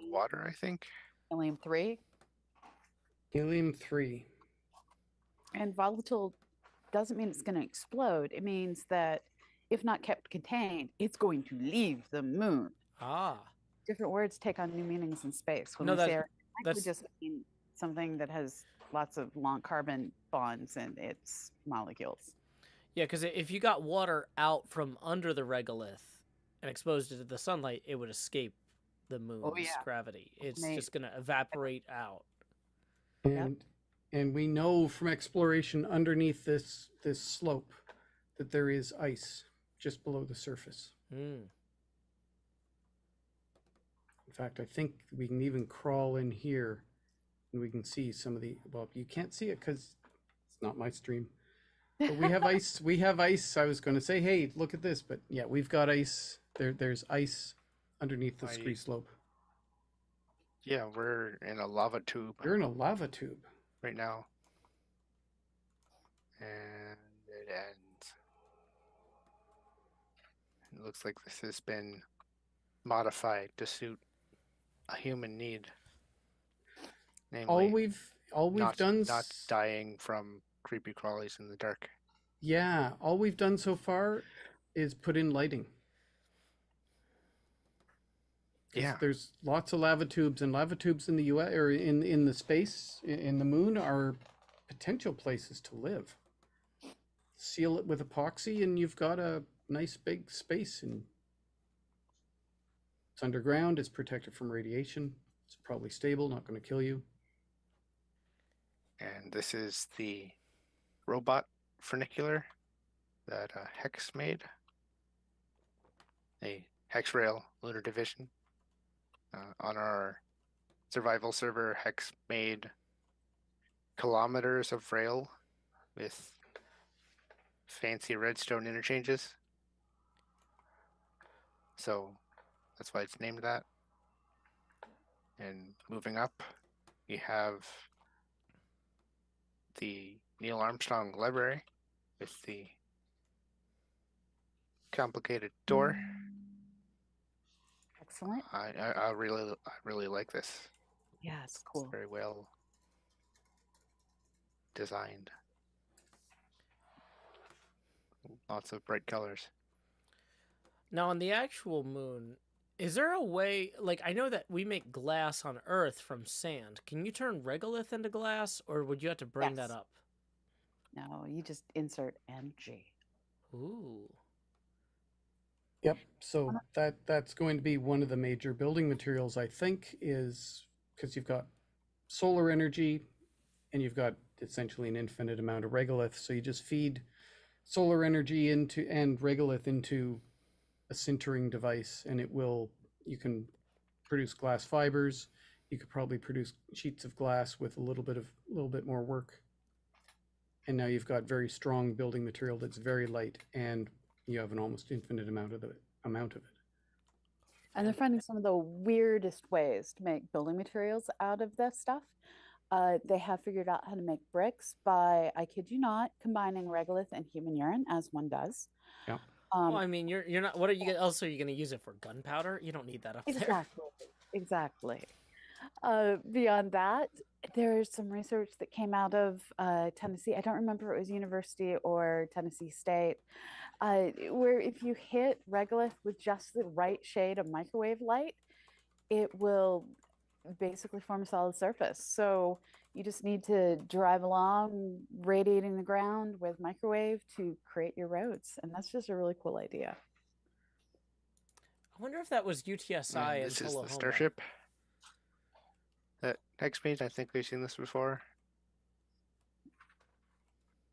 Water, I think. Helium-3. Helium-3. And volatile doesn't mean it's going to explode. It means that if not kept contained, it's going to leave the moon. Ah. Different words take on new meanings in space. When No, we that- say aerodynamic, we that's- just mean something that has lots of long carbon bonds in its molecules. Yeah, because if you got water out from under the regolith and exposed it to the sunlight, it would escape the moon's gravity. It's Mate. just going to evaporate out. And we know from exploration underneath this slope that there is ice just below the surface. Mm. In fact, I think we can even crawl in here and we can see some of the, well, you can't see it because it's not my stream. But we have ice. We have ice. I was going to say, hey, look at this. But yeah, we've got ice. There's ice underneath the ski slope. Yeah, we're in a lava tube. You're in a lava tube. right now. And it ends. It looks like this has been modified to suit a human need. All Namely, we've done not dying from creepy crawlies in the dark. yeah, all we've done so far is put in lighting. 'Cause Yeah. there's lots of lava tubes, and lava tubes in the US or in the space in the moon are potential places to live. Seal it with epoxy and you've got a nice big space, and it's underground, it's protected from radiation, it's probably stable, not going to kill you. And this is the robot funicular that Hex made. A Hex Rail Lunar Division. On our survival server, Hex made kilometers of rail with fancy redstone interchanges. So that's why it's named that. And moving up, we have the Neil Armstrong Library with the complicated door. Excellent. I really like this. Yeah, it's cool. Very well designed. Lots of bright colors. Now, on the actual moon, is there a way, like, I know that we make glass on Earth from sand. Can you turn regolith into glass, or would you have to bring that Yes. up? No, you just insert MG. Ooh. Yep. So that's going to be one of the major building materials, I think, is because you've got solar energy and you've got essentially an infinite amount of regolith. So you just feed solar energy into and regolith into a sintering device, and you can produce glass fibers. You could probably produce sheets of glass with a little bit more work. And now you've got very strong building material that's very light, and you have an almost infinite amount of it. And they're finding some of the weirdest ways to make building materials out of this stuff. They have figured out how to make bricks by, I kid you not, combining regolith and human urine, as one does. Yeah. Well, I mean, you're not. What are you else are you going to use it for? Gunpowder? You don't need that up there. Exactly. Beyond that, there's some research that came out of Tennessee. I don't remember if it was University or Tennessee State, where if you hit regolith with just the right shade of microwave light, it will basically form a solid surface. So you just need to drive along, radiating the ground with microwave to create your roads. And that's just a really cool idea. I wonder if that was UTSI And in this is Tullahoma. the starship that Hex made. I think we've seen this before.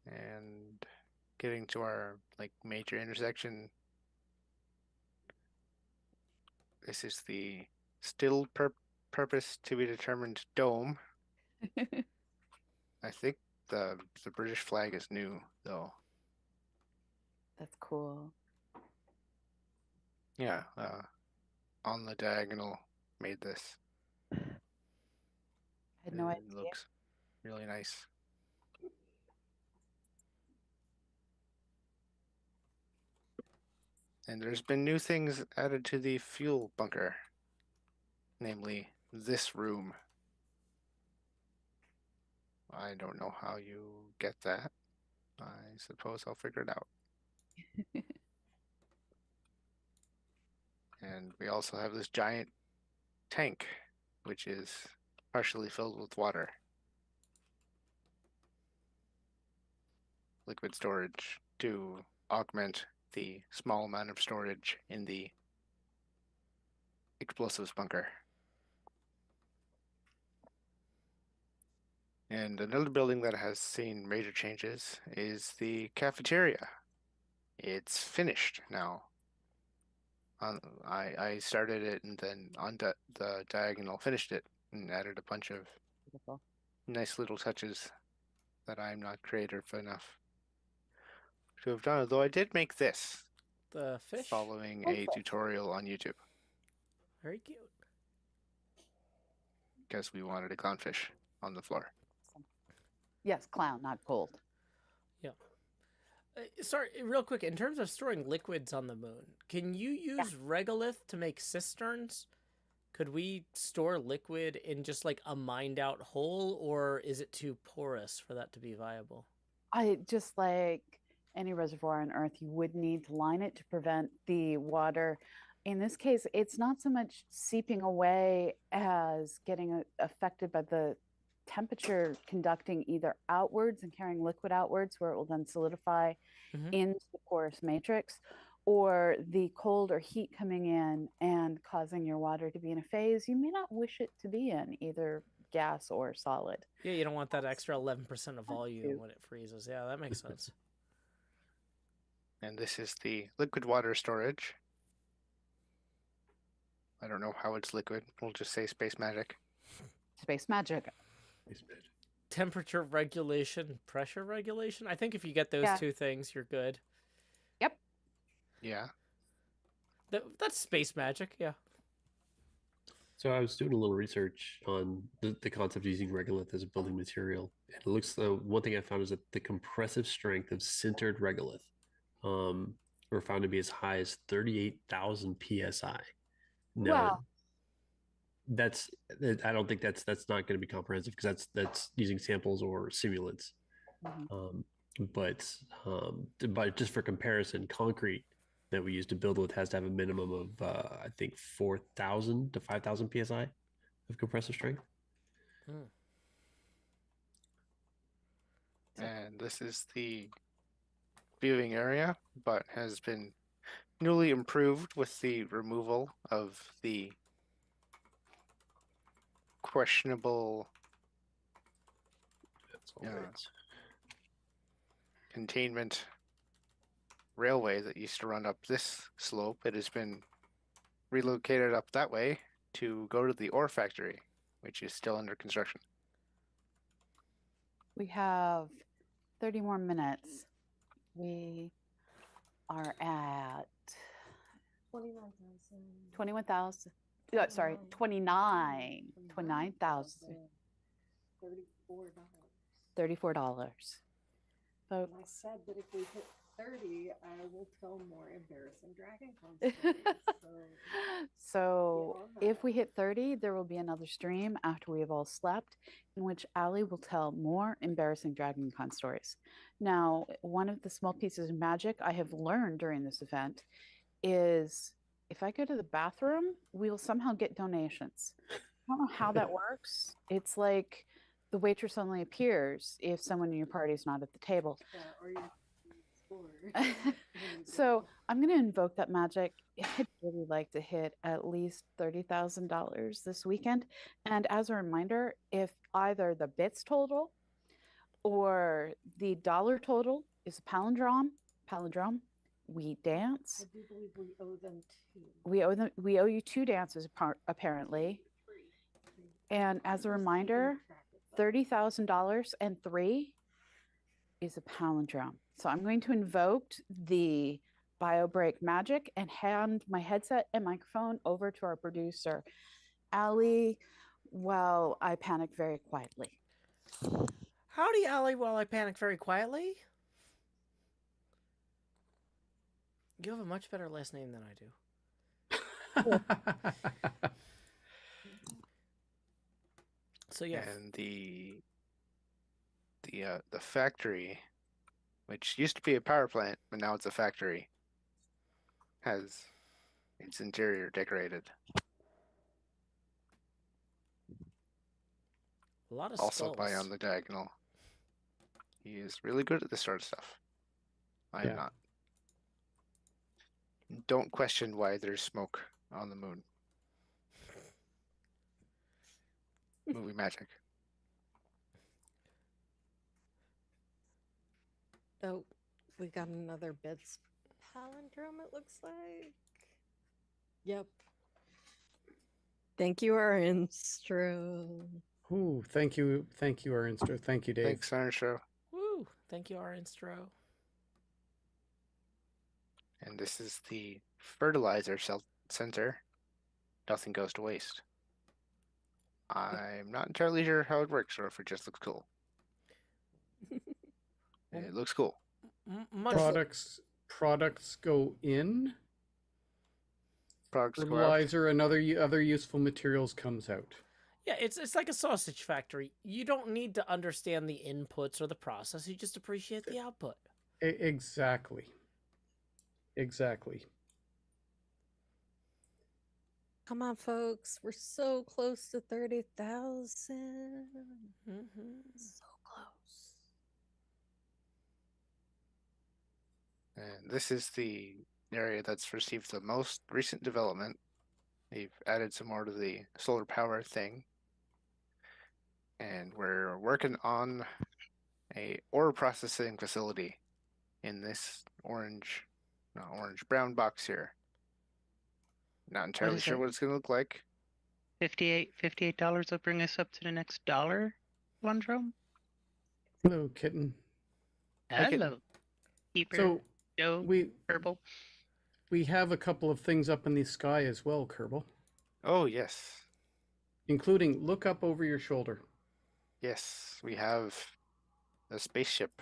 And getting to our major intersection. This is the still purpose to be determined dome. I think the British flag is new though. That's cool. Yeah, on the diagonal made this. I had no idea. It looks really nice. And there's been new things added to the fuel bunker, namely this room. I don't know how you get that. I suppose I'll figure it out. And we also have this giant tank, which is partially filled with water. Liquid storage to augment the small amount of storage in the explosives bunker. And another building that has seen major changes is the cafeteria. It's finished now. I started it and then on the diagonal finished it and added a bunch of Beautiful. nice little touches that I'm not creative enough to have done. Though I did make this The fish. following a tutorial on YouTube Very cute. because we wanted a clownfish on the floor. Yes, clown, not gold. Sorry, real quick. In terms of storing liquids on the moon, can you use regolith to make cisterns? Could we store liquid in just like a mined out hole, or is it too porous for that to be viable? I just like any reservoir on Earth, you would need to line it to prevent the water. In this case, it's not so much seeping away as getting affected by the temperature conducting either outwards and carrying liquid outwards, where it will then solidify Mhm. into the porous matrix, or the cold or heat coming in and causing your water to be in a phase you may not wish it to be in, either gas or solid. Yeah, you don't want that extra 11% of volume when it freezes. Yeah, that makes sense. And this is the liquid water storage. I don't know how it's liquid. We'll just say space magic. Space magic. Temperature regulation, pressure regulation. I think if you get those Yeah. two things, you're good. Yep. Yeah. That's space magic. Yeah. So I was doing a little research on the concept of using regolith as a building material. And it looks, one thing I found is that the compressive strength of sintered regolith were found to be as high as 38,000 psi. Now, Wow. that's I don't think that's not going to be comprehensive because that's using samples or simulants. But just for comparison, concrete that we use to build with has to have a minimum of I think 4,000 to 5,000 psi of compressive strength. And this is the viewing area, but has been newly improved with the removal of the questionable That's all right. containment railway that used to run up this slope. It has been relocated up that way to go to the ore factory, which is still under construction. We have 30 more minutes. We are at 21,000. Sorry, 29,000. $34. Folks. And I said that if we hit 30, I will tell more embarrassing Dragon Con stories. So get on if we hit 30, there will be another stream after we have all slept, in which Allie will tell more embarrassing Dragon Con stories. Now, one of the small pieces of magic I have learned during this event is if I go to the bathroom, we will somehow get donations. I don't know how that works. It's like the waitress only appears if someone in your party is not at the table. Yeah, or you So I'm going to invoke that magic. I'd really like to hit at least $30,000 this weekend. And as a reminder, if either the bits total or the dollar total is a palindrome, we dance. I do believe we owe them two. We owe you 2 dances apparently. And as a reminder, $30,000 and 3 is a palindrome. So I'm going to invoke the bio break magic and hand my headset and microphone over to our producer, Allie, while I panic very quietly. Howdy, Allie, while I panic very quietly. You have a much better last name than I do. So yeah. And the factory, which used to be a power plant, but now it's a factory, has its interior decorated. A lot of Also skulls. by On the Diagonal. He is really good at this sort of stuff. I am not. Don't question why there's smoke on the moon. Movie magic. Oh, we got another bits palindrome, it looks like. Yep. Thank you, Arnstro. Ooh, thank you, Ernster. Thank you, Dave. Thanks, Arnstro. Woo! Thank you, Arnstro. And this is the fertilizer center. Nothing goes to waste. I'm not entirely sure how it works or if it just looks cool. It looks cool. Much Products go in. Products go out. Fertilizer and other useful materials comes out. Yeah, it's like a sausage factory. You don't need to understand the inputs or the process. You just appreciate the output. Exactly. Come on, folks. We're so close to 30,000. So close. And this is the area that's received the most recent development. They've added some more to the solar power thing. And we're working on a ore processing facility in this brown box here. Not entirely is sure it? what it's going to look like. $58 will bring us up to the next dollar, Lundrum. Hello, kitten. Hi, kitten. Hello. Keeper, So Joe, we Purple. have a couple of things up in the sky as well, Kerbal, Oh, yes. including look up over your shoulder. Yes, we have a spaceship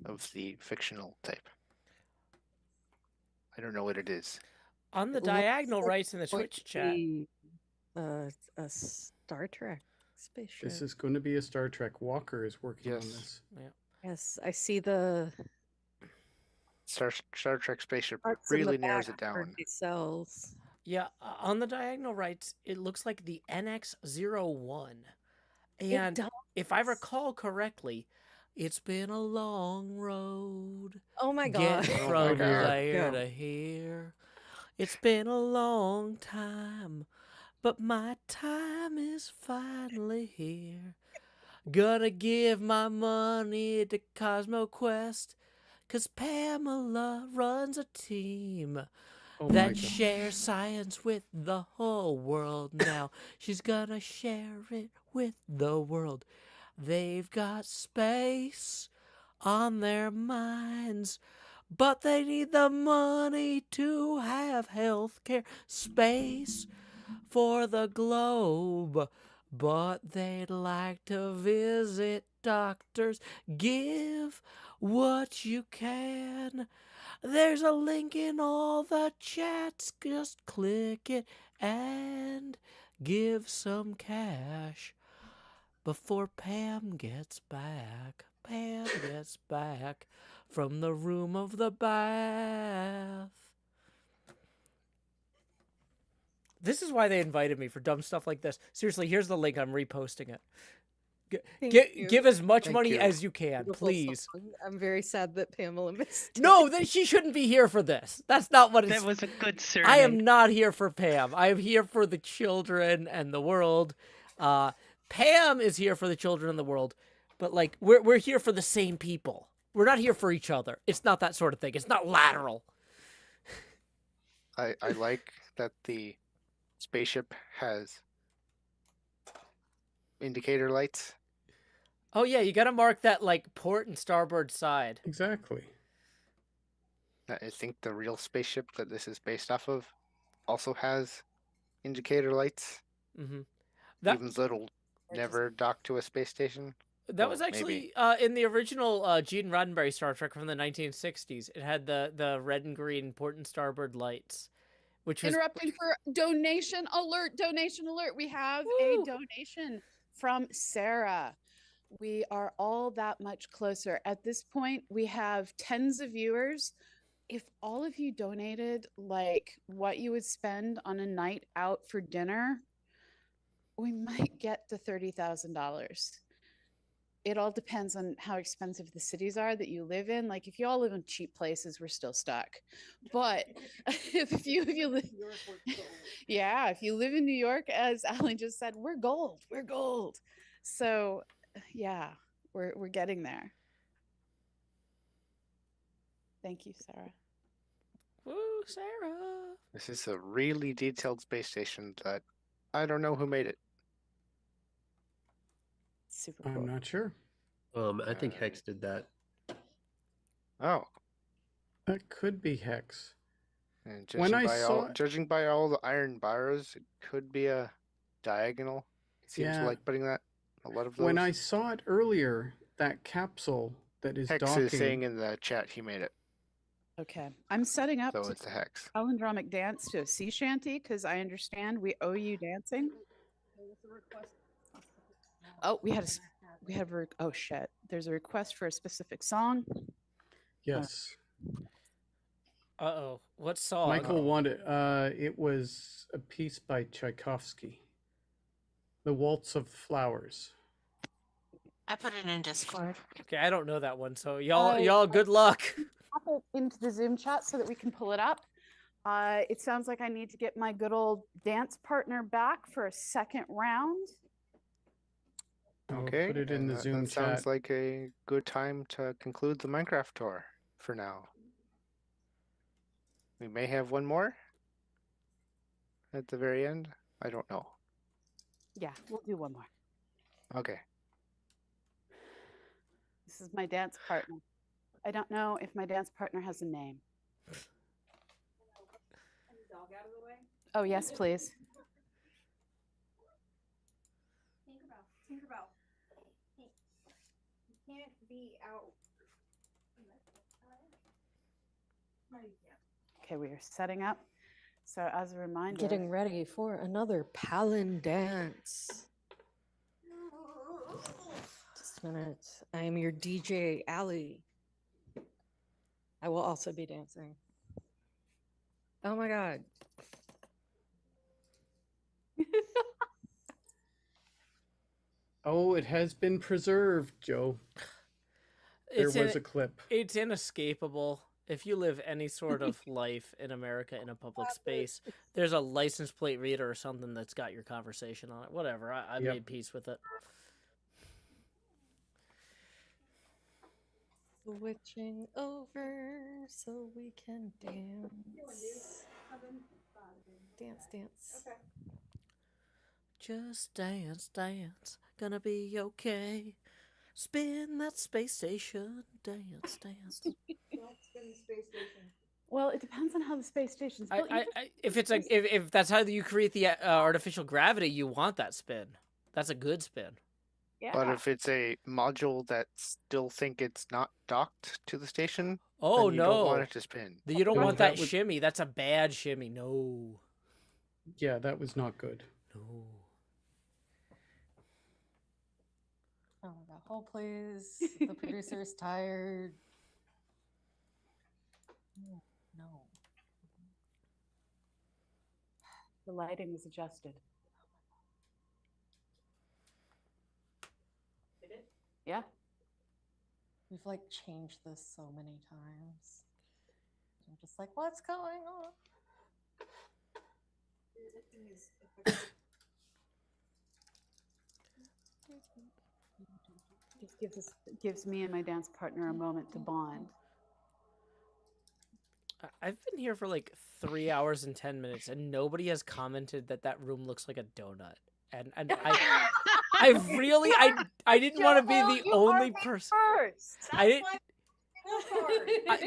of the fictional type. I don't know what it is. On the It looks diagonal like rights in the going Twitch to chat. be, a Star Trek spaceship. This is going to be a Star Trek. Walker is working on Yes. this. Yes, I see the Star Trek spaceship parts in the really narrows back it for down. these cells. Yeah, on the diagonal rights, it looks like the NX-01. It And does. if I recall correctly, it's been a long road Oh my getting god. Oh my from God. there No. to here. It's been a long time, but my time is finally here. Gonna give my money to CosmoQuest, 'cause Pamela runs a team Oh my that God. shares science with the whole world now. She's gonna share it with the world. They've got space on their minds, but they need the money to have health care. Space for the globe, but they'd like to visit doctors. Give what you can. There's a link in all the chats. Just click it and give some cash before Pam gets back. Pam gets back from the room of the bath. This is why they invited me, for dumb stuff like this. Seriously, here's the link. I'm reposting it. Thank you. Give as much Thank money you. as you can, Beautiful please. song. I'm very sad that Pamela missed it. No, she shouldn't be here for this. That's not what it's. That was a good sermon. I am not here for Pam. I am here for the children and the world. Pam is here for the children and the world, but like we're here for the same people. We're not here for each other. It's not that sort of thing. It's not lateral. I like that the spaceship has indicator lights. Oh yeah, you gotta mark that like port and starboard side. Exactly. I think the real spaceship that this is based off of also has indicator lights, Mm-hmm. That even though it'll never dock to a space station. that was Well, actually maybe. in the original Gene Roddenberry Star Trek from the 1960s. It had the red and green port and starboard lights, which was Interrupting for donation alert. We have a Woo! donation from Sarah. We are all that much closer. At this point, we have tens of viewers. If all of you donated like what you would spend on a night out for dinner, we might get to $30,000. It all depends on how expensive the cities are that you live in. Like if you all live in cheap places, we're still stuck. But if you live, yeah, if you live in New York, as Alan just said, we're gold. We're gold. So yeah, we're getting there. Thank you, Sarah. woo, Sarah. This is a really detailed space station that I don't know who made it. Super cool. I'm not sure. I think Hex did that. Oh, That could be Hex. and When I saw- judging by all the iron bars, it could be a diagonal. It seems Yeah. like putting that a lot of those. When I saw it earlier, that capsule that is Hex docking. is saying in the chat he made it, Okay. I'm setting up so to it's a hex. palindromic dance to a sea shanty because I understand we owe you dancing. Oh, oh shit. There's a request for a specific song. Yes. Uh-oh. What song? Michael wanted, it was a piece by Tchaikovsky. The Waltz of Flowers. I put it in Discord. Okay, I don't know that one, so y'all good luck. Pop it into the Zoom chat so that we can pull it up. It sounds like I need to get my good old dance partner back for a second round. I'll Okay, put it in and the Zoom that sounds chat. like a good time to conclude the Minecraft tour for now. We may have one more at the very end. I don't know. Yeah, we'll do one more. Okay. This is my dance partner. I don't know if my dance partner has a name. Oh, yes, please. Tinkerbell. Hey, you can't be out. Okay, we are setting up. So as a reminder, Getting ready for another Palin dance. Just a minute. I am your DJ, Allie. I will also be dancing. Oh my God. Oh, it has been preserved, Joe. There was a clip. It's inescapable. If you live any sort of life in America in a public space, there's a license plate reader or something that's got your conversation on it. Whatever. I Yep. made peace with it. Switching over so we can dance. Dance. Okay. Just dance, dance. Gonna be okay. Spin that space station. Dance, dance. Don't spin the space station. well, it depends on how the space station's built. If that's how you create the artificial gravity, you want that spin. That's a good spin. Yeah. But if it's a module that still think it's not docked to the station, Oh then you don't want no, it to spin. you don't No, want that that would- shimmy. That's a bad shimmy. No, Yeah, that was not good. no. Oh my God. Hold please. The producer's tired. No. The lighting is adjusted. Did it? Yeah. We've like changed this so many times. I'm just like, what's going on? Just gives me and my dance partner a moment to bond. I've been here for like 3 hours and 10 minutes, and nobody has commented that room looks like a donut. And I really I didn't want to be the only person. I didn't.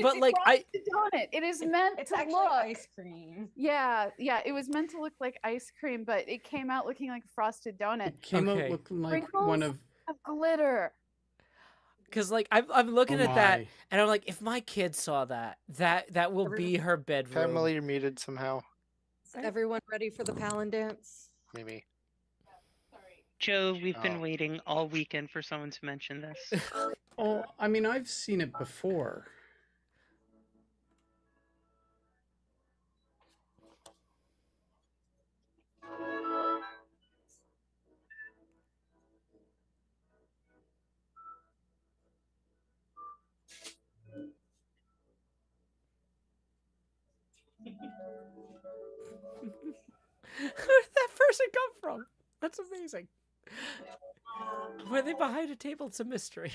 But like donut. It is meant It's to actually look. ice cream. Yeah, it was meant to look like ice cream, but it came out looking like a frosted donut. It came Okay. out looking like Sprinkles one of. of glitter. Because like I'm looking Oh at that, my. and I'm like, if my kid saw that will be her bedroom. Family, you're muted somehow. Is everyone ready for the Palin dance? Maybe. Joe, we've been Oh. waiting all weekend for someone to mention this. Oh, I mean, I've seen it before. Where did that person come from? That's amazing. Were they behind a table? It's a mystery.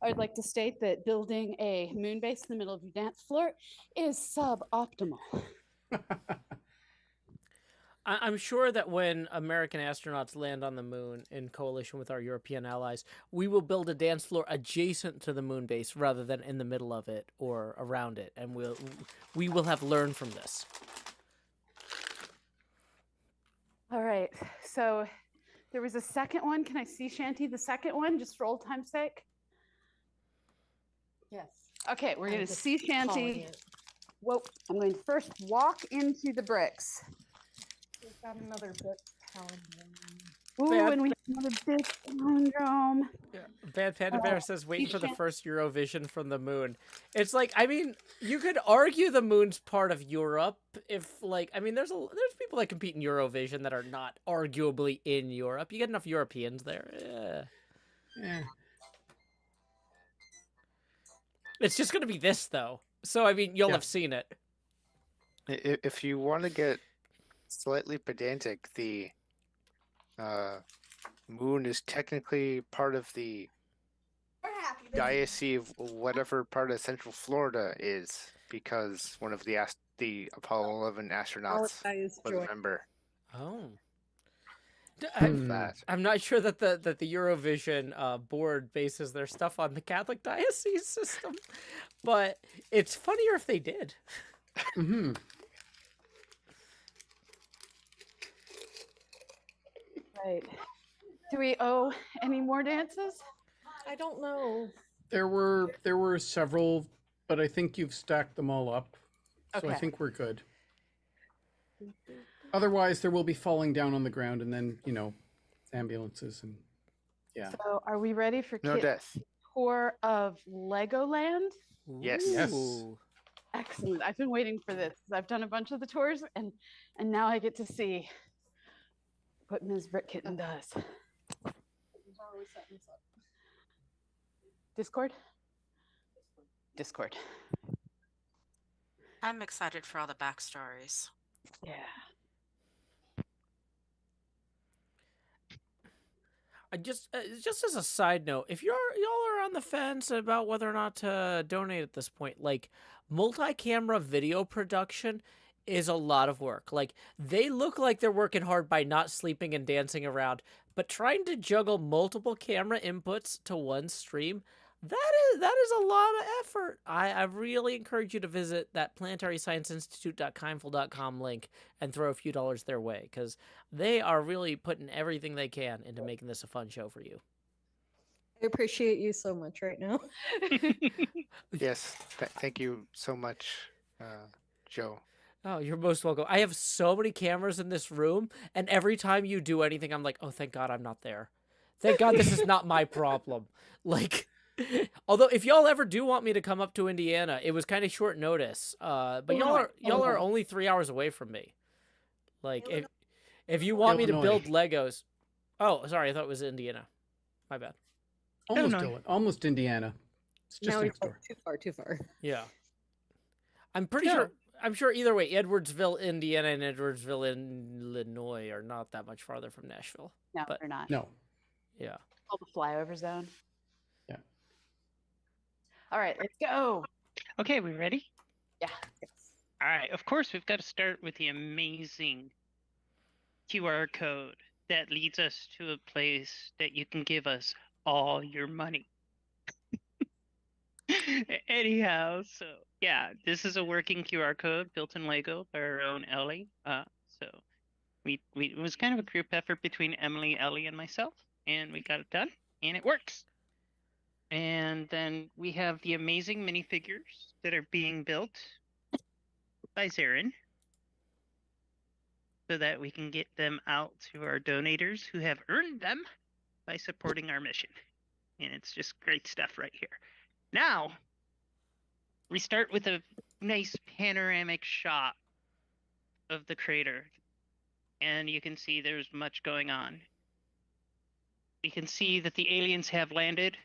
I'd like to state that building a moon base in the middle of your dance floor is suboptimal. I'm sure that when American astronauts land on the moon in coalition with our European allies, we will build a dance floor adjacent to the moon base rather than in the middle of it or around it, and we will have learned from this. All right, so there was a second one. Can I see, Shanti, the second one, just for old time's sake? Yes. Okay, we're I'm gonna just see calling Shanti. it. Whoa, I'm going to first walk into the bricks. We've got another big palindrome. Ooh, Bad- and we have another big palindrome. Yeah. Bad Panda Bear says, waiting for the first Eurovision from the moon. It's like, I mean, you could argue the moon's part of Europe if, like, I mean, there's people that compete in Eurovision that are not arguably in Europe. You get enough Europeans there. Yeah. It's just going to be this, though. So, I mean, you'll Yeah. have seen it. If you want to get slightly pedantic, the moon is technically part of the diocese of whatever part of Central Florida is, because one of the Apollo 11 astronauts was a member Oh. of that. I'm not sure that the Eurovision board bases their stuff on the Catholic diocese system, but it's funnier if they did. Mm-hmm. Right. Do we owe any more dances? I don't know. There were several, but I think you've stacked them all up. So I Okay. think we're good. Otherwise, there will be falling down on the ground and then, ambulances and yeah. So are we ready for No Kit death. tour of Legoland? Yes. Yes. Ooh. Excellent. I've been waiting for this. I've done a bunch of the tours and now I get to see what Ms. Brick Kitten does. How are we setting this up? Discord? Discord. I'm excited for all the backstories. Yeah. I just as a side note, if y'all are on the fence about whether or not to donate at this point, like multi-camera video production is a lot of work. Like they look like they're working hard by not sleeping and dancing around, but trying to juggle multiple camera inputs to one stream, that is a lot of effort. I really encourage you to visit that planetaryScienceInstitute.kindful.com link and throw a few dollars their way, because they are really putting everything they can into making this a fun show for you. I appreciate you so much right now. Yes. Thank you so much, Joe. Oh, you're most welcome. I have so many cameras in this room, and every time you do anything, I'm like, oh, thank God I'm not there. Thank God this is not my problem. Like, although if y'all ever do want me to come up to Indiana, it was kind of short notice. But y'all are only 3 hours away from me. Like, if you want me to build Legos, oh, sorry, I thought it was Indiana. My bad. Almost Indiana. It's just Now next it's door. too far. Yeah. I'm pretty sure. I'm sure either way, Edwardsville, Indiana, and Edwardsville, Illinois are not that much farther from Nashville. No, But- they're not. No. Yeah. Called the flyover zone. Yeah. All right, let's go. Okay, we ready? Yeah. All right. Of course, we've got to start with the amazing QR code that leads us to a place that you can give us all your money. Anyhow, so yeah, this is a working QR code built in Lego by our own Ellie. So it was kind of a group effort between Emily, Ellie, and myself, and we got it done, and it works. And then we have the amazing minifigures that are being built by Zarin, so that we can get them out to our donators who have earned them by supporting our mission. And it's just great stuff right here. Now, we start with a nice panoramic shot of the crater. And you can see there's much going on. You can see that the aliens have landed.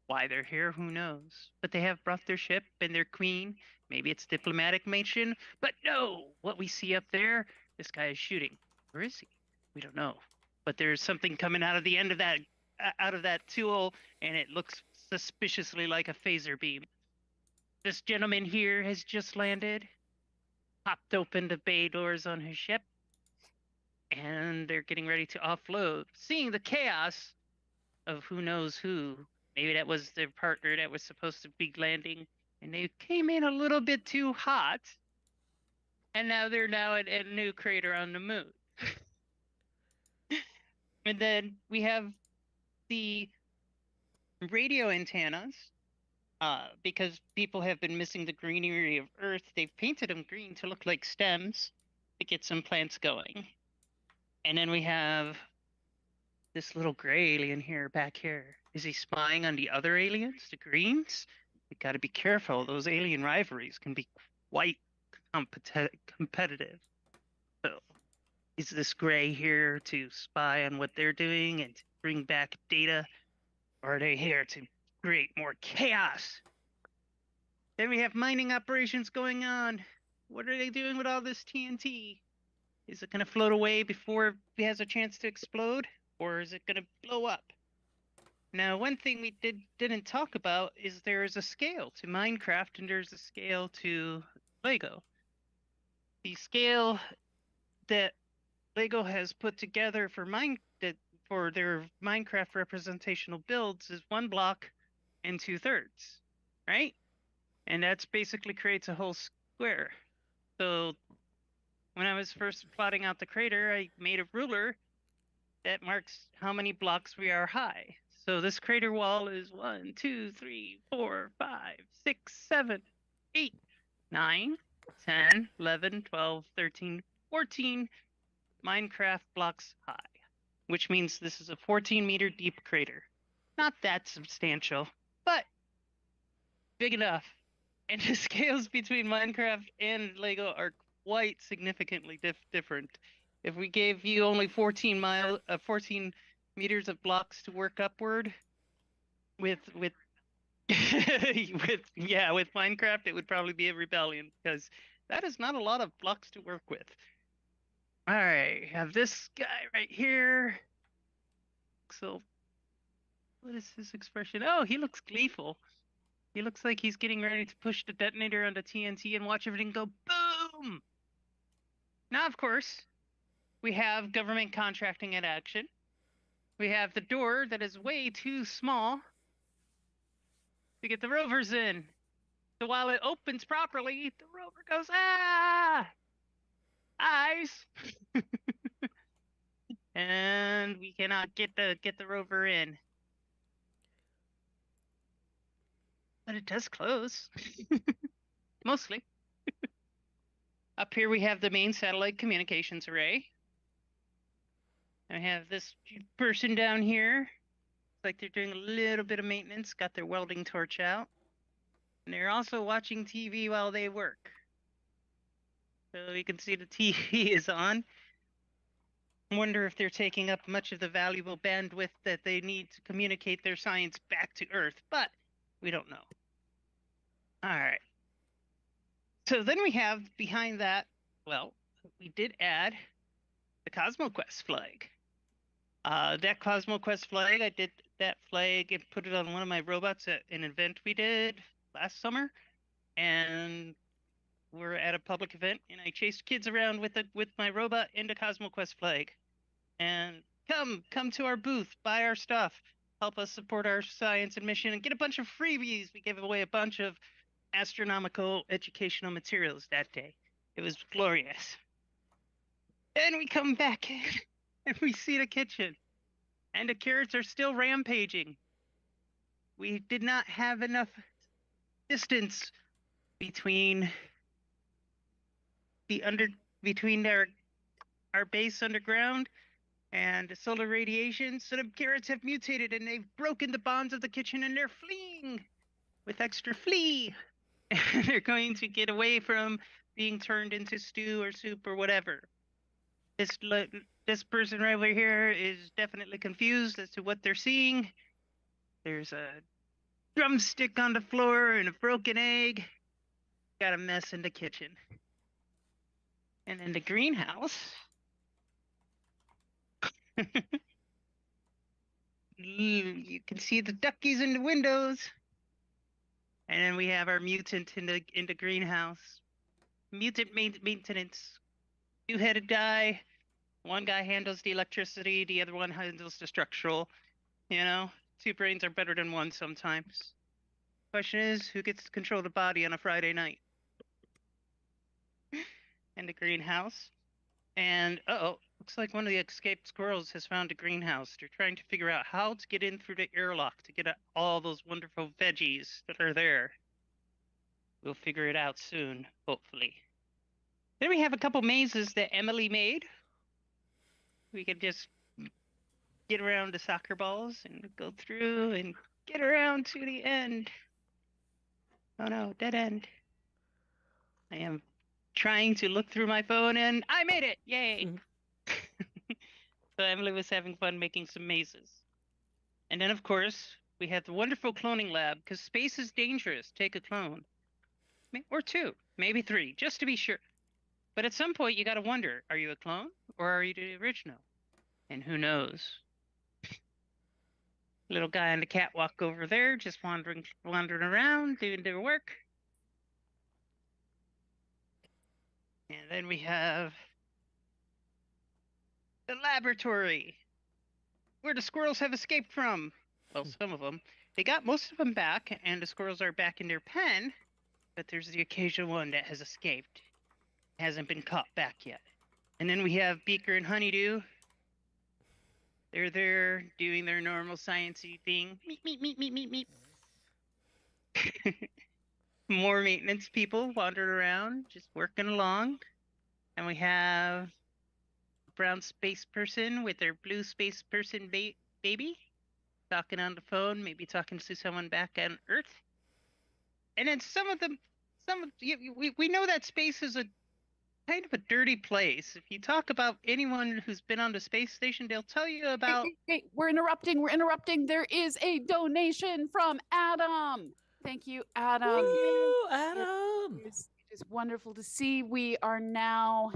Why they're here, who knows? But they have brought their ship and their queen. Maybe it's diplomatic mission. But no, what we see up there, this guy is shooting. Where is he? We don't know. But there's something coming out of the end of that tool, and it looks suspiciously like a phaser beam. This gentleman here has just landed, popped open the bay doors on his ship, and they're getting ready to offload. Seeing the chaos of who knows who, maybe that was their partner that was supposed to be landing, and they came in a little bit too hot, and now they're at a new crater on the moon. And then we have the radio antennas. Because people have been missing the greenery of Earth, they've painted them green to look like stems to get some plants going. And then we have this little gray alien here, back here. Is he spying on the other aliens, the greens? We got to be careful. Those alien rivalries can be quite competitive. So, is this gray here to spy on what they're doing and to bring back data? Or are they here to create more chaos? Then we have mining operations going on. What are they doing with all this TNT? Is it going to float away before it has a chance to explode? Or is it going to blow up? Now, one thing we didn't talk about is there is a scale to Minecraft and there's a scale to Lego. The scale that Lego has put together for their Minecraft representational builds is 1 block and 2/3, right? And that's basically creates a whole square. So when I was first plotting out the crater, I made a ruler that marks how many blocks we are high. So this crater wall is 1, 2, 3, 4, 5, 6, 7, 8, 9, 10, 11, 12, 13, 14 Minecraft blocks high, which means this is a 14-meter deep crater. Not that substantial, but big enough. And the scales between Minecraft and Lego are quite significantly different. If we gave you only 14 meters of blocks to work upward with Minecraft, it would probably be a rebellion because that is not a lot of blocks to work with. All right, have this guy right here. So, what is his expression? Oh, he looks gleeful. He looks like he's getting ready to push the detonator on the TNT and watch everything go boom. Now, of course, we have government contracting in action. We have the door that is way too small to get the rovers in. So while it opens properly, the rover goes, ah, eyes. And we cannot get the rover in. But it does close. Mostly. Up here we have the main satellite communications array. I have this person down here. Looks like they're doing a little bit of maintenance, got their welding torch out. And they're also watching TV while they work. So you can see the TV is on. I wonder if they're taking up much of the valuable bandwidth that they need to communicate their science back to Earth, but we don't know. All right. So then we have behind that, well, we did add the CosmoQuest flag. That CosmoQuest flag, I did that flag and put it on one of my robots at an event we did last summer. And we're at a public event, and I chased kids around with my robot and a CosmoQuest flag. And come to our booth, buy our stuff, help us support our science and mission, and get a bunch of freebies. We gave away a bunch of astronomical educational materials that day. It was glorious. Then we come back in and we see the kitchen, and the carrots are still rampaging. We did not have enough distance between our base underground and the solar radiation, so the carrots have mutated and they've broken the bonds of the kitchen and they're fleeing with extra flee. And they're going to get away from being turned into stew or soup or whatever. This person right over here is definitely confused as to what they're seeing. There's a drumstick on the floor and a broken egg. Got a mess in the kitchen. And in the greenhouse, you can see the duckies in the windows. And then we have our mutant in the greenhouse. Mutant maintenance. Two-headed guy. One guy handles the electricity, the other one handles the structural. You know, two brains are better than one sometimes. Question is, who gets to control the body on a Friday night? In the greenhouse. And looks like one of the escaped squirrels has found a greenhouse. They're trying to figure out how to get in through the airlock to get at all those wonderful veggies that are there. We'll figure it out soon, hopefully. Then we have a couple mazes that Emily made. We can just get around the soccer balls and go through and get around to the end. Oh no, dead end. I am trying to look through my phone and I made it! Yay! So Emily was having fun making some mazes. And then, of course, we have the wonderful cloning lab, because space is dangerous. Take a clone. Or two, maybe three, just to be sure. But at some point, you got to wonder, are you a clone or are you the original? And who knows? Little guy on the catwalk over there, just wandering around, doing their work. And then we have the laboratory, where the squirrels have escaped from. Well, some of them. They got most of them back, and the squirrels are back in their pen, but there's the occasional one that has escaped. Hasn't been caught back yet. And then we have Beaker and Honeydew. They're there doing their normal sciencey thing. Meep, meep, meep, meep, meep, meep. More maintenance people wandering around, just working along. And we have a brown space person with their blue space person baby. Talking on the phone, maybe talking to someone back on Earth. And then we know that space is a kind of a dirty place. If you talk about anyone who's been on the space station, they'll tell you about... Hey, we're interrupting. There is a donation from Adam. Thank you, Adam. Thank you, Adam. It is wonderful to see. We are now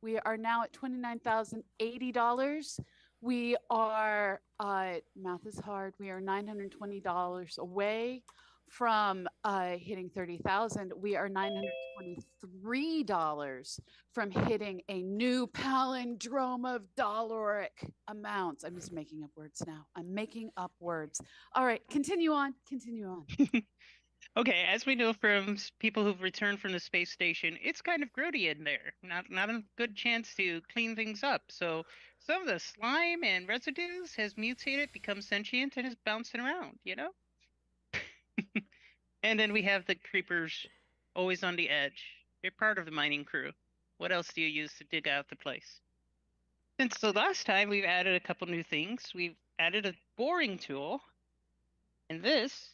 at $29,080. We are, math is hard. We are $920 away from hitting 30,000. We are $923 from hitting a new palindrome of dollaric amounts. I'm just making up words now. I'm making up words. All right, continue on. Okay, as we know from people who've returned from the space station, it's kind of grody in there. Not a good chance to clean things up. So some of the slime and residues has mutated, become sentient, and is bouncing around, you know? And then we have the creepers always on the edge. They're part of the mining crew. What else do you use to dig out the place? Since the last time, we've added a couple new things. We've added a boring tool. And this,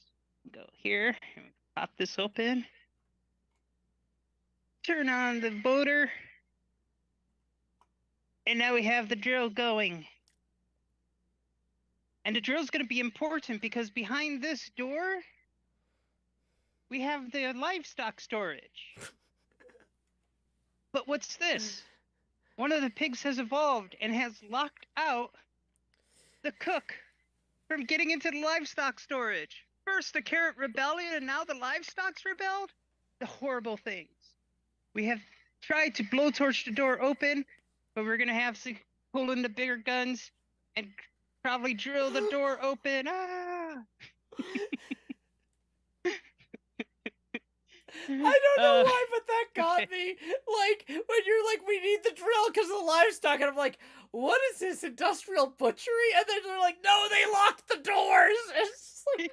go here, and pop this open. Turn on the motor. And now we have the drill going. And the drill's going to be important because behind this door, we have the livestock storage. But what's this? One of the pigs has evolved and has locked out the cook from getting into the livestock storage. First the carrot rebellion and now the livestock's rebelled? The horrible things. We have tried to blowtorch the door open, but we're going to have to pull in the bigger guns and probably drill the door open. Ah! I don't know why, but that got me. Like, when you're like, we need the drill because of the livestock. And I'm like, what is this, industrial butchery? And then they're like, no, they locked the doors. It's like...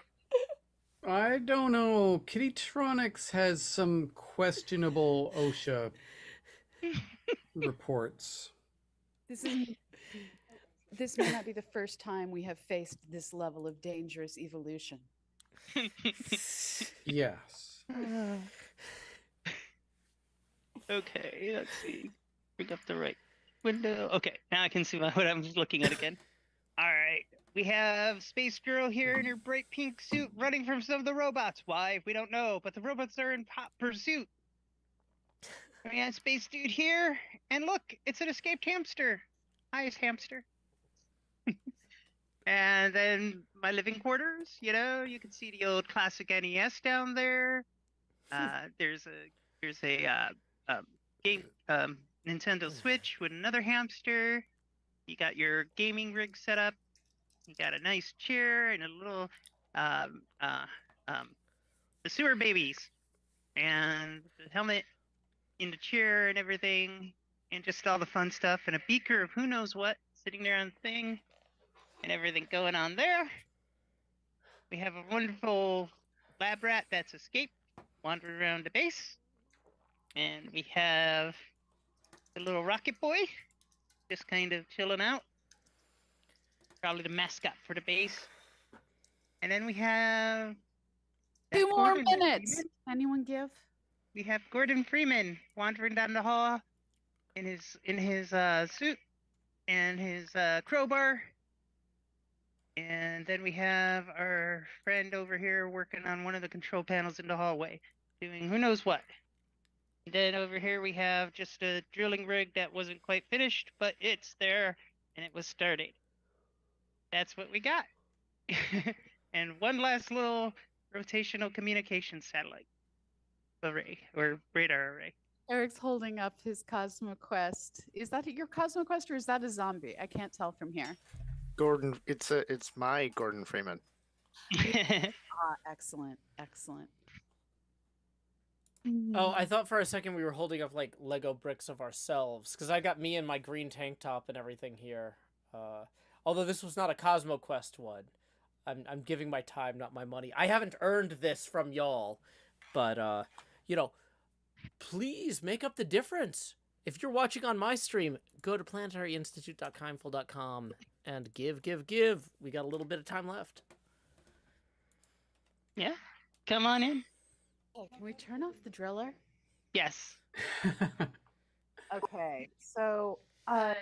I don't know. Kittytronics has some questionable OSHA reports. This may not be the first time we have faced this level of dangerous evolution. Yes. Okay, let's see. Bring up the right window. Okay, now I can see what I'm looking at again. All right. We have Space Girl here in her bright pink suit running from some of the robots. Why? We don't know, but the robots are in hot pursuit. We have Space Dude here, and look, it's an escaped hamster. Hi, hamster. And then my living quarters, you know, you can see the old classic NES down there. There's a game Nintendo Switch with another hamster. You got your gaming rig set up. You got a nice chair and a little the sewer babies and the helmet in the chair and everything, and just all the fun stuff, and a beaker of who knows what sitting there on the thing, and everything going on there. We have a wonderful lab rat that's escaped, wandering around the base. And we have the little rocket boy, just kind of chilling out. Probably the mascot for the base. And then we have 2 more Gordon minutes. Freeman. Anyone give? We have Gordon Freeman wandering down the hall in his suit and his crowbar. And then we have our friend over here working on one of the control panels in the hallway, doing who knows what. And then over here we have just a drilling rig that wasn't quite finished, but it's there and it was started. That's what we got. And one last little rotational communication satellite array, or radar array. Eric's holding up his CosmoQuest. Is that your CosmoQuest or is that a zombie? I can't tell from here. Gordon, it's my Gordon Freeman. Excellent, excellent. Oh, I thought for a second we were holding up like Lego bricks of ourselves, because I got me in my green tank top and everything here. Although this was not a CosmoQuest one. I'm giving my time, not my money. I haven't earned this from y'all, but you know, please make up the difference. If you're watching on my stream, go to planetaryinstitute.kindful.com and give. We got a little bit of time left. Yeah, come on in. Oh, can we turn off the driller? Yes. Okay, so the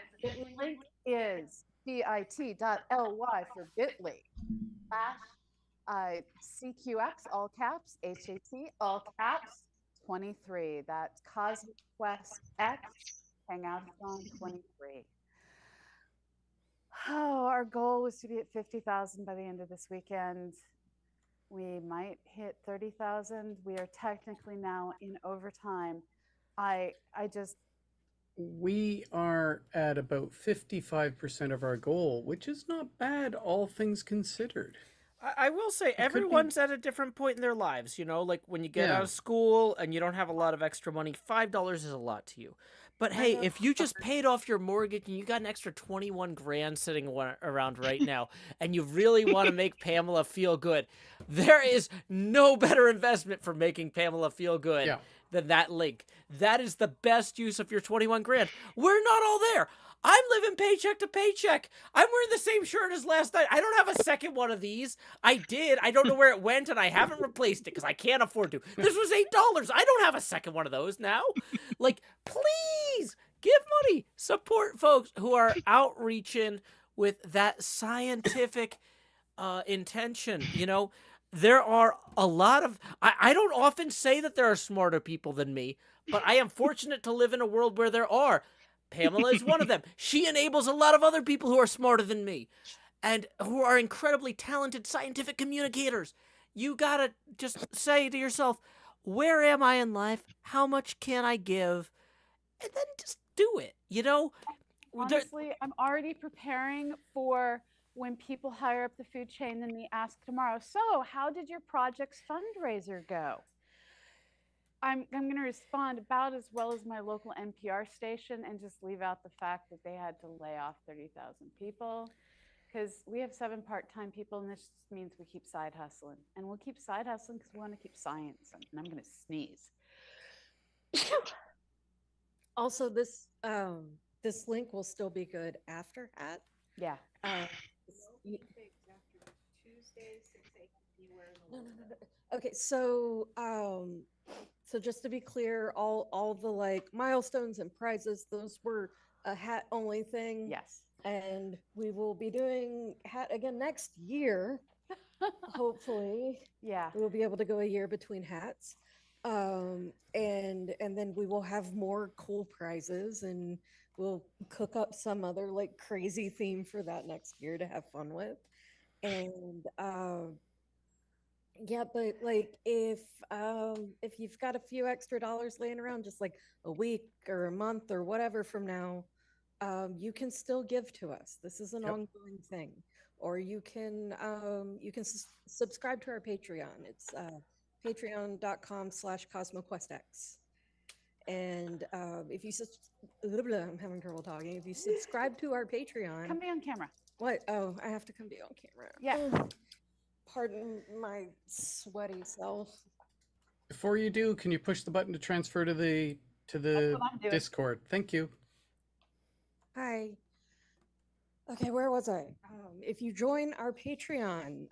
link is bit.ly for bit.ly /CQX all caps HAT all caps 23. That's CosmoQuestX Hangouts 23. Oh, our goal was to be at 50,000 by the end of this weekend. We might hit 30,000. We are technically now in overtime. We are at about 55% of our goal, which is not bad, all things considered. I will say everyone's at a different point in their lives, you know, like when you get out of school and you don't have a lot of extra money, $5 is a lot to you. But hey, if you just paid off your mortgage and you got an extra 21 grand sitting around right now, and you really want to make Pamela feel good, there is no better investment for making Pamela feel good than that link. That is the best use of your 21 grand. We're not all there. I'm living paycheck to paycheck. I'm wearing the same shirt as last night. I don't have a second one of these. I did. I don't know where it went, and I haven't replaced it because I can't afford to. This was $8. I don't have a second one of those now. Like, please give money. Support folks who are outreaching with that scientific intention. You know, there are a lot of... I don't often say that there are smarter people than me, but I am fortunate to live in a world where there are. Pamela is one of them. She enables a lot of other people who are smarter than me and who are incredibly talented scientific communicators. You gotta just say to yourself, where am I in life? How much can I give? And then just do it, you know? Honestly, I'm already preparing for when people higher up the food chain and they ask tomorrow, so how did your project's fundraiser go? I'm going to respond about as well as my local NPR station and just leave out the fact that they had to lay off 30,000 people, because we have 7 part-time people, and this just means we keep side hustling, and we'll keep side hustling because we want to keep science. And I'm going to sneeze. Also, this link will still be good after at. Yeah. No. Okay, so so just to be clear, all the like milestones and prizes, those were a hat only thing. Yes. And we will be doing hat again next year. Hopefully, Yeah. we will be able to go a year between hats. And then we will have more cool prizes, and we'll cook up some other like crazy theme for that next year to have fun with. And yeah, but like if you've got a few extra dollars laying around, just like a week or a month or whatever from now, you can still give to us. This is an Yep. ongoing thing. Or you can subscribe to our Patreon. It's patreon.com/CosmoQuestX. And if you I'm having trouble talking. If you subscribe to our Patreon, Come be on camera. what? Oh, I have to come be on camera. Yeah. Oh, pardon my sweaty self. Before you do, can you push the button to transfer to the what I'm doing. Discord? Thank you. Hi. Okay, where was I? If you join our Patreon,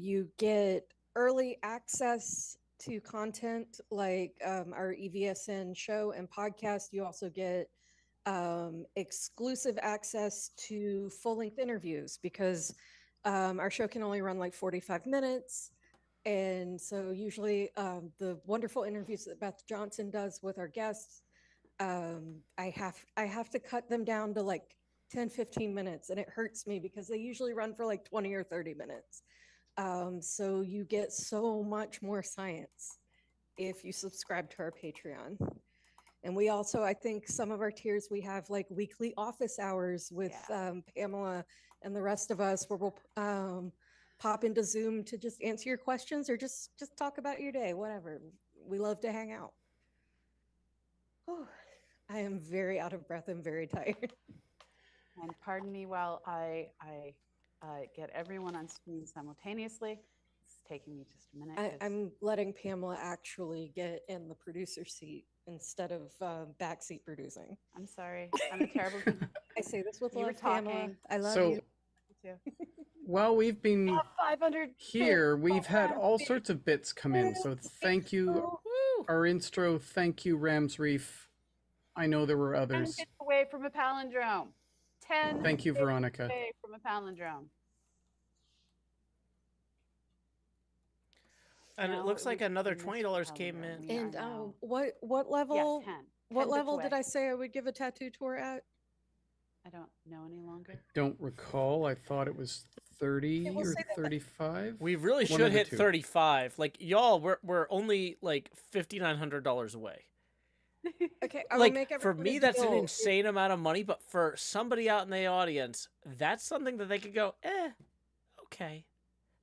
you get early access to content like our EVSN show and podcast. You also get exclusive access to full-length interviews because our show can only run like 45 minutes. And so usually the wonderful interviews that Beth Johnson does with our guests, I have to cut them down to like 10-15 minutes, and it hurts me because they usually run for like 20 or 30 minutes. So you get so much more science if you subscribe to our Patreon. And we also, I think some of our tiers, we have like weekly office hours with Pamela and the rest of us where we'll pop into Zoom to just answer your questions or just talk about your day, whatever. We love to hang out. Whew. I am very out of breath and very tired. And pardon me while I get everyone on screen simultaneously. It's taking me just a minute. 'cause- I'm letting Pamela actually get in the producer seat instead of backseat producing. I'm sorry. I'm a terrible. I say this with You were love, Pamela. talking. I love So- you. too. While we've been 500 here, we've had all sorts of bits come in. So thank you, Woo! our intro. Thank you, Rams Reef. I know there were 10 others. bits away from a palindrome. 10 Thank you, bits Veronica. away from a palindrome. And Now it looks like we another missed $20 palindrome. came in. We are And now- what level? Yes, 10. 10 What bits level did away. I say I would give a tattoo tour at? I don't know any longer. Don't recall. I thought it was 30 Okay, we'll or say that. 35. We really One should of the hit two. 35. Like y'all, we're only like $5,900 away. Okay, I will Like make for everyone a me, that's an deal. insane amount of money. But for somebody out in the audience, that's something that they could go, okay.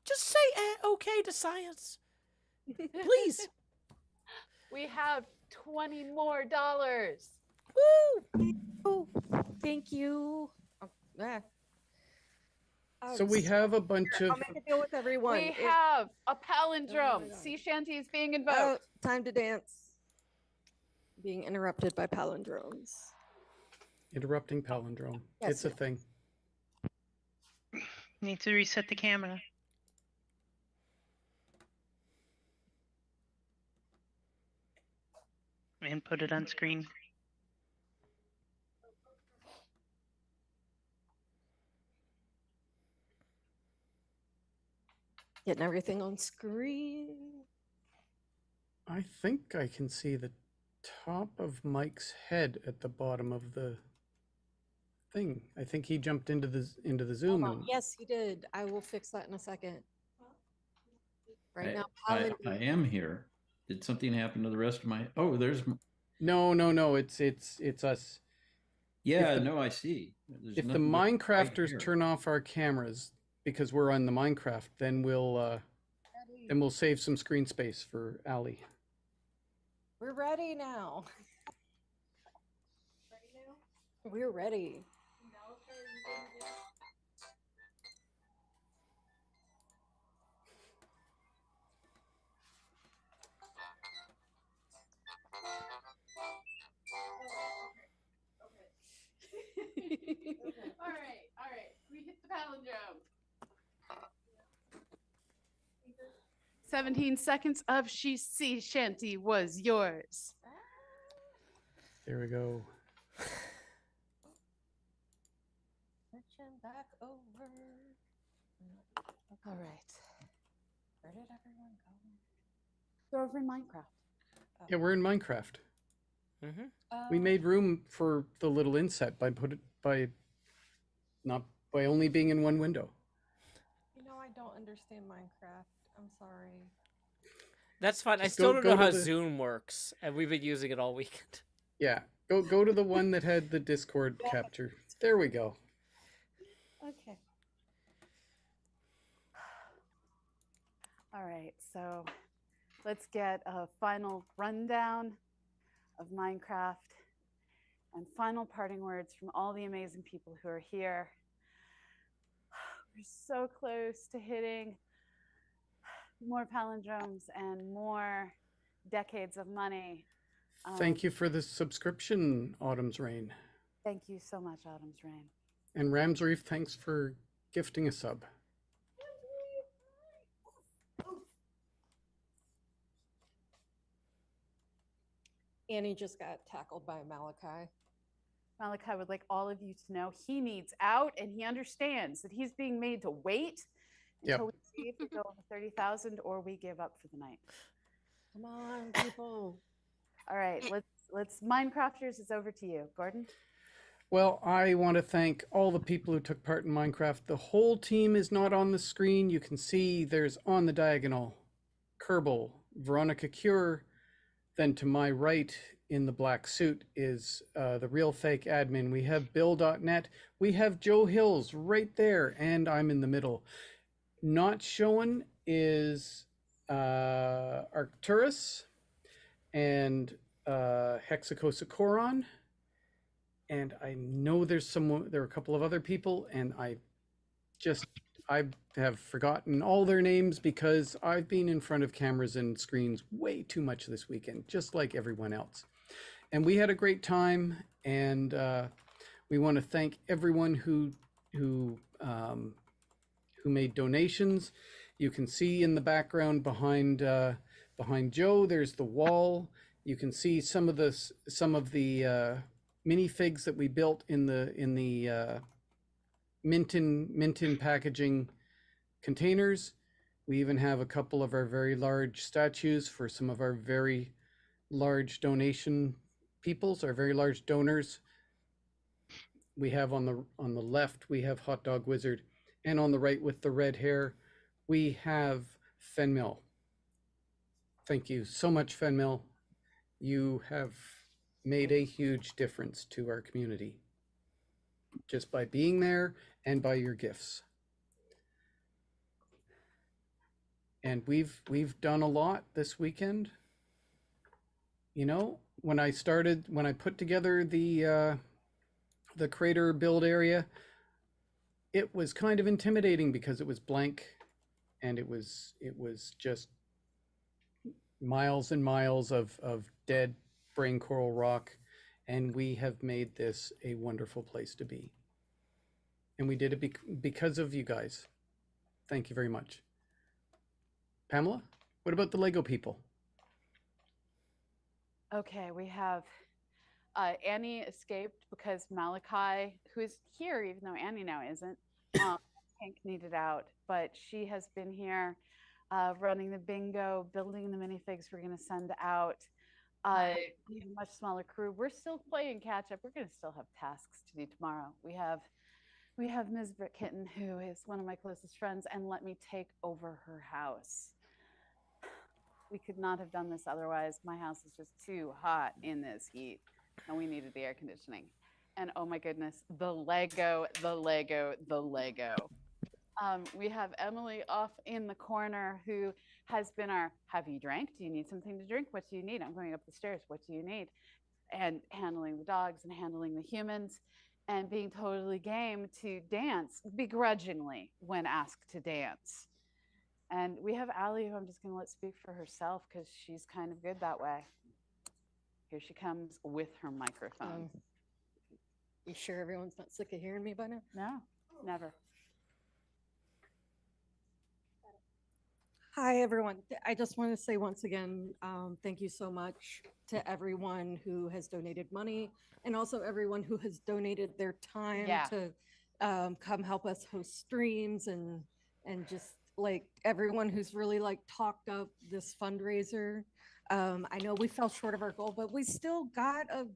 Just say okay to science, please. We have $20 more. Woo! Oh, thank you. Oh, ah. So we have a bunch I'll of. make a deal with everyone. We If- have a palindrome. God. Sea shanties being Oh, invoked. time to dance. Being interrupted by palindromes. Interrupting palindrome. Yes, It's a thing. Need to reset the camera. And put it on screen. Getting everything on screen. I think I can see the top of Mike's head at the bottom of the thing. I think he jumped into the Zoom. Hold on. And Yes, he did. I will fix that in a second. Right now, I am here. Did something happen to the rest of my? Oh, there's. No. It's us. Yeah, the- no, I see. There's If the nothing but right Minecrafters here. turn off our cameras because we're on the Minecraft, then we'll save some screen space for Allie. we're ready now. We're ready. All right. We hit the palindrome. 17 seconds of sea shanty was yours. There we go. back over. All right. Where did everyone go? They're over in Minecraft. Yeah, we're in Minecraft. Mm-hmm. We made room for the little inset by only being in one window. You know, I don't understand Minecraft. I'm sorry. That's fine. I Just still go- don't go know to how the- Zoom works, and we've been using it all weekend. Yeah, go to the one that had the Discord capture. There we go. Okay. All right, so let's get a final rundown of Minecraft and final parting words from all the amazing people who are here. We're so close to hitting more palindromes and more decades of money. Thank you for the subscription, Autumn's Reign. Thank you so much, Autumn's Reign. And Rams Reef, thanks for gifting a sub. Annie just got tackled by Malachi. Malachi would like all of you to know he needs out and he understands that he's being made to wait until we see if we go over 30,000 or we give up for the night. Come on, people. All right, let's Minecrafters, it's over to you. Gordon? Well, I want to thank all the people who took part in Minecraft. The whole team is not on the screen. You can see there's on the diagonal Kerbal, Veronica Cure. Then to my right in the black suit is the real fake admin. We have Bill.net. We have Joe Hills right there, and I'm in the middle. Not showing is Arcturus and Hexacosacoron. And I know there are a couple of other people, and I have forgotten all their names because I've been in front of cameras and screens way too much this weekend, just like everyone else. And we had a great time, and we want to thank everyone who made donations. You can see in the background behind Joe, there's the wall. You can see some of the minifigs that we built in the Minton packaging containers. We even have a couple of our very large statues for some of our very large donation peoples, our very large donors. We have on the left, we have Hot Dog Wizard, and on the right with the red hair, we have Fenmil. Thank you so much, Fenmil. You have made a huge difference to our community just by being there and by your gifts. And we've done a lot this weekend. You know, when I put together the crater build area, it was kind of intimidating because it was blank and it was just miles and miles of dead brain coral rock, and we have made this a wonderful place to be. And we did it because of you guys. Thank you very much. Pamela, what about the Lego people? Okay, we have Annie escaped because Malachi, who is here, even though Annie now isn't, Hank needed out, but she has been here running the bingo, building the minifigs we're going to send out. We have a much smaller crew. We're still playing catch up. We're going to still have tasks to do tomorrow. We have Ms. Britt Kitten, who is one of my closest friends, and let me take over her house. We could not have done this otherwise. My house is just too hot in this heat, and we needed the air conditioning. And oh my goodness, the Lego. We have Emily off in the corner who has been our, have you drank? Do you need something to drink? What do you need? I'm going up the stairs. What do you need? And handling the dogs and handling the humans and being totally game to dance begrudgingly when asked to dance. And we have Allie, who I'm just going to let speak for herself because she's kind of good that way. Here she comes with her microphone. You sure everyone's not sick of hearing me by now? No, never. Hi, everyone. I just want to say once again, thank you so much to everyone who has donated money and also everyone who has donated their time Yeah. to come help us host streams and just like everyone who's really like talked up this fundraiser. I know we fell short of our goal, but we still got a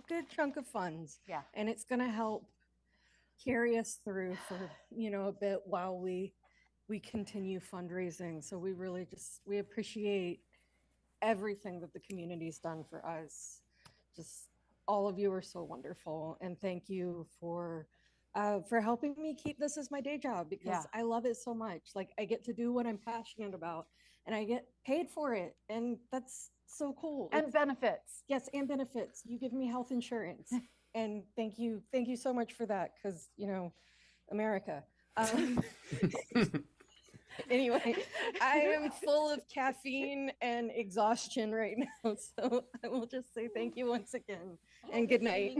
good chunk of funds. Yeah. And it's going to help carry us through for, a bit while we continue fundraising. So we really we appreciate everything that the community's done for us. Just all of you are so wonderful. And thank you for helping me keep this as my day job, because I love it so much. Like, I get to do what I'm passionate about and I get paid for it. And that's so cool. And benefits. Yes, and benefits. You give me health insurance. And thank you so much for that, because, America. Anyway, I am full of caffeine and exhaustion right now. So I will just say thank you once again and good night.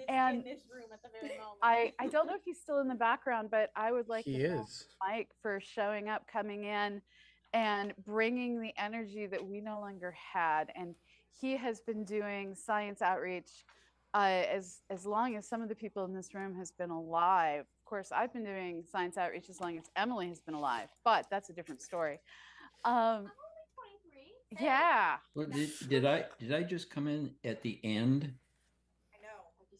And I don't know if he's still in the background, but I would like He to thank is. Mike for showing up, coming in, and bringing the energy that we no longer had. And he has been doing science outreach as long as some of the people in this room has been alive. Of course, I've been doing science outreach as long as Emily has been alive, but that's a different story. I'm only 23. Yeah. Well, did I just come in at the end?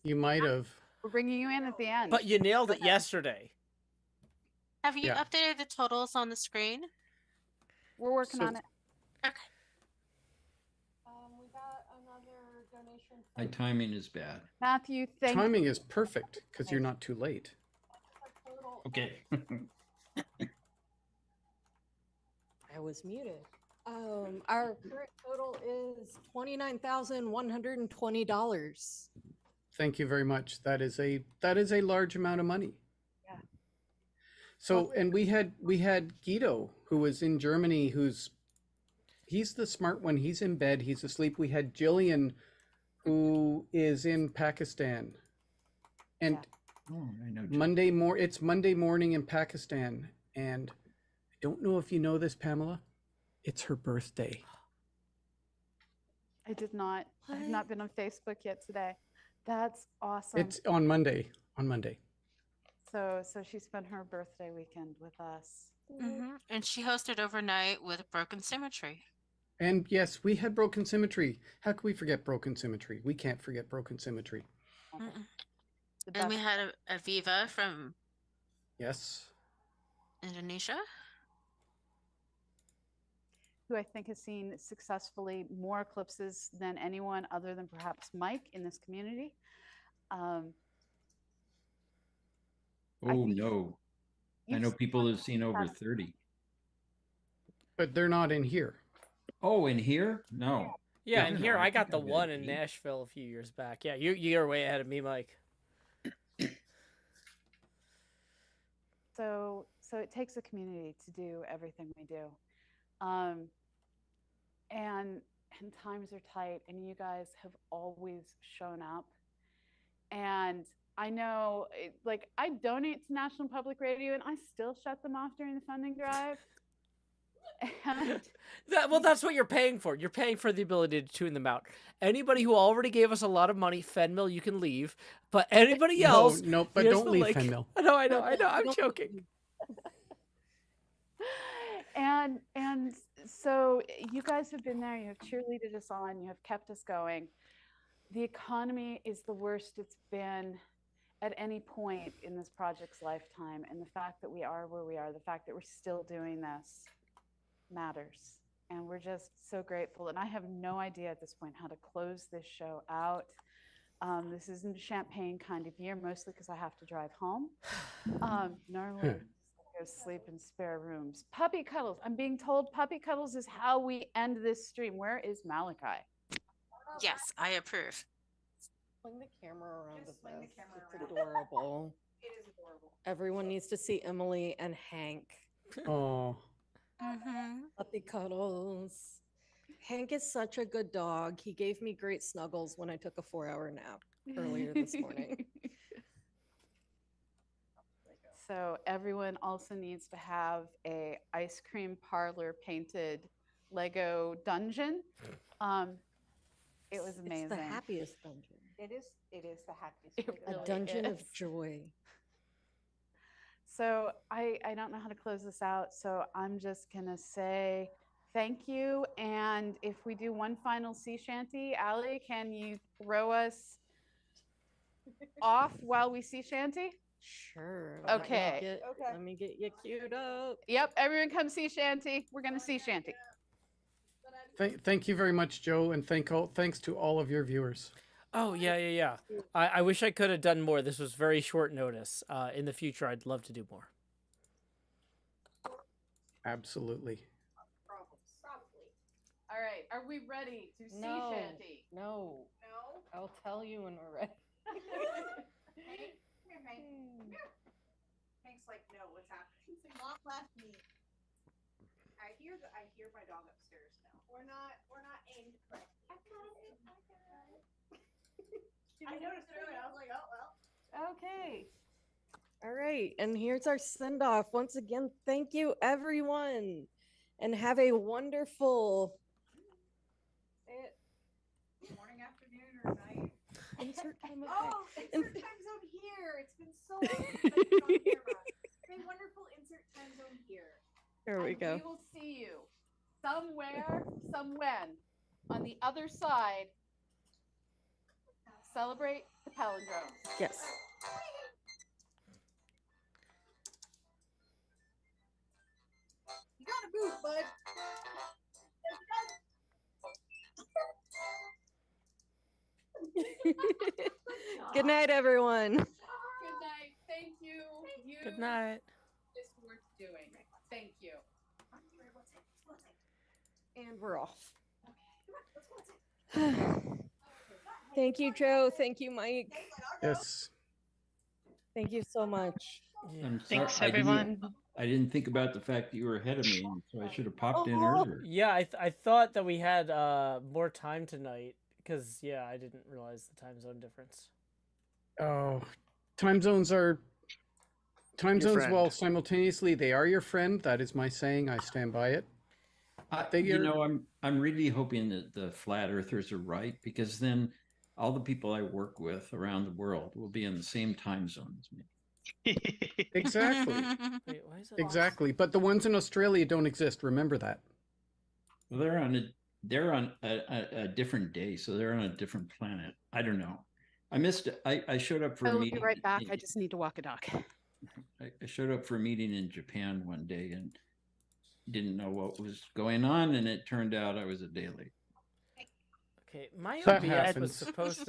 You might have. We're bringing you in at the end. But you nailed it yesterday. Have you Yeah. updated the totals on the screen? We're working So- on it. Okay. We got another donation. My timing is bad. Matthew, thank you. Timing is perfect because you're not too late. Okay. I was muted. Our current total is $29,120. Thank you very much. That is a large amount of money. Yeah. So, and we had Guido, who was in Germany, he's the smart one. He's in bed. He's asleep. We had Jillian, who is in Pakistan, and Oh, I know. it's Monday morning in Pakistan, and I don't know if you know this, Pamela. It's her birthday. I did not. I have not been on Facebook yet today. That's awesome. It's on Monday. So she spent her birthday weekend with us. And she hosted overnight with Broken Symmetry. And yes, we had Broken Symmetry. How could we forget Broken Symmetry? We can't forget Broken Symmetry. And we had Aviva from Yes. Indonesia, who I think has seen successfully more eclipses than anyone other than perhaps Mike in this community. Oh no. I know people have seen over 30. But they're not in here. Oh, in here? No. Yeah, Yeah, and no, here I I got think the I did one it in eight. Nashville a few years back. Yeah, you're way ahead of me, Mike. So it takes a community to do everything we do. And times are tight, and you guys have always shown up. And I know, I donate to National Public Radio, and I still shut them off during the funding drive. And That's what you're paying for. You're paying for the ability to tune them out. Anybody who already gave us a lot of money, Fenmill, you can leave. But anybody else, No, but here's don't the leave link. Fenmill. I know. I'm joking. and so you guys have been there. You have cheerleaded us on. You have kept us going. The economy is the worst it's been at any point in this project's lifetime. And the fact that we are where we are, the fact that we're still doing this matters. And we're just so grateful. And I have no idea at this point how to close this show out. This isn't a champagne kind of year, mostly because I have to drive home. Normally, go sleep in spare rooms. Puppy cuddles. I'm being told puppy cuddles is how we end this stream. Where is Malachi? yes, I approve. Swing the camera around with this. It's adorable. It is adorable. Everyone needs to see Emily and Hank. Oh. Puppy cuddles. Hank is such a good dog. He gave me great snuggles when I took a 4-hour nap earlier this morning. So everyone also needs to have a ice cream parlor painted Lego dungeon. It was amazing. It's the happiest dungeon. It is the happiest. It place A really dungeon of is. joy. So I don't know how to close this out. So I'm just gonna say thank you. And if we do one final sea shanty, Allie, can you throw us off while we sea shanty? Sure. Okay. Let me get you queued up. Yep, everyone come sea shanty. We're gonna sea shanty. Thank you very much, Joe, and thanks to all of your viewers. Oh yeah. I wish I could have done more. This was very short notice. In the future, I'd love to do more. Absolutely. Probably. All right, are we ready to sea No. shanty? No. No? I'll tell you when we're ready. Hank, come here, Hank. Come here. Hank's like, no, what's happening? Not left me. I hear my dog upstairs now. We're not aimed correctly. I noticed it. I was like, oh well. Okay. All right. And here's our send off. Once again, thank you, everyone. And have a wonderful Morning, afternoon, or night. insert time of Oh, day. insert time zone here. It's been so long since I've been on camera. It's a wonderful insert time zone here. There we And go. We will see you somewhere, somewhen, on the other side. Celebrate the palindromes. Yes. You gotta move, bud. Good night, everyone. Good night. Thank you. Good night. It's worth doing. Thank you. And we're off. Thank you, Joe. Thank you, Mike. Yes. Thank you so much. I'm Thanks, sorry, everyone. I didn't think about the fact that you were ahead of me, so I should have popped in Oh. earlier. Yeah, I thought that we had more time tonight because I didn't realize the time zone difference. Oh, time zones are time Your zones. friend. While simultaneously they are your friend. That is my saying. I stand by it. I'm really hoping that the flat earthers are right, because then all the people I work with around the world will be in the same time zone as me. Exactly. Wait, why is that? Exactly. But the ones in Australia don't exist. Remember that. Well, they're on a different day, so they're on a different planet. I don't know. I missed it. I showed up for a I'll meeting. be right back. I just need to walk a dog. I showed up for a meeting in Japan one day and didn't know what was going on, and it turned out I was a day late. Okay, my That OBS was happens. supposed to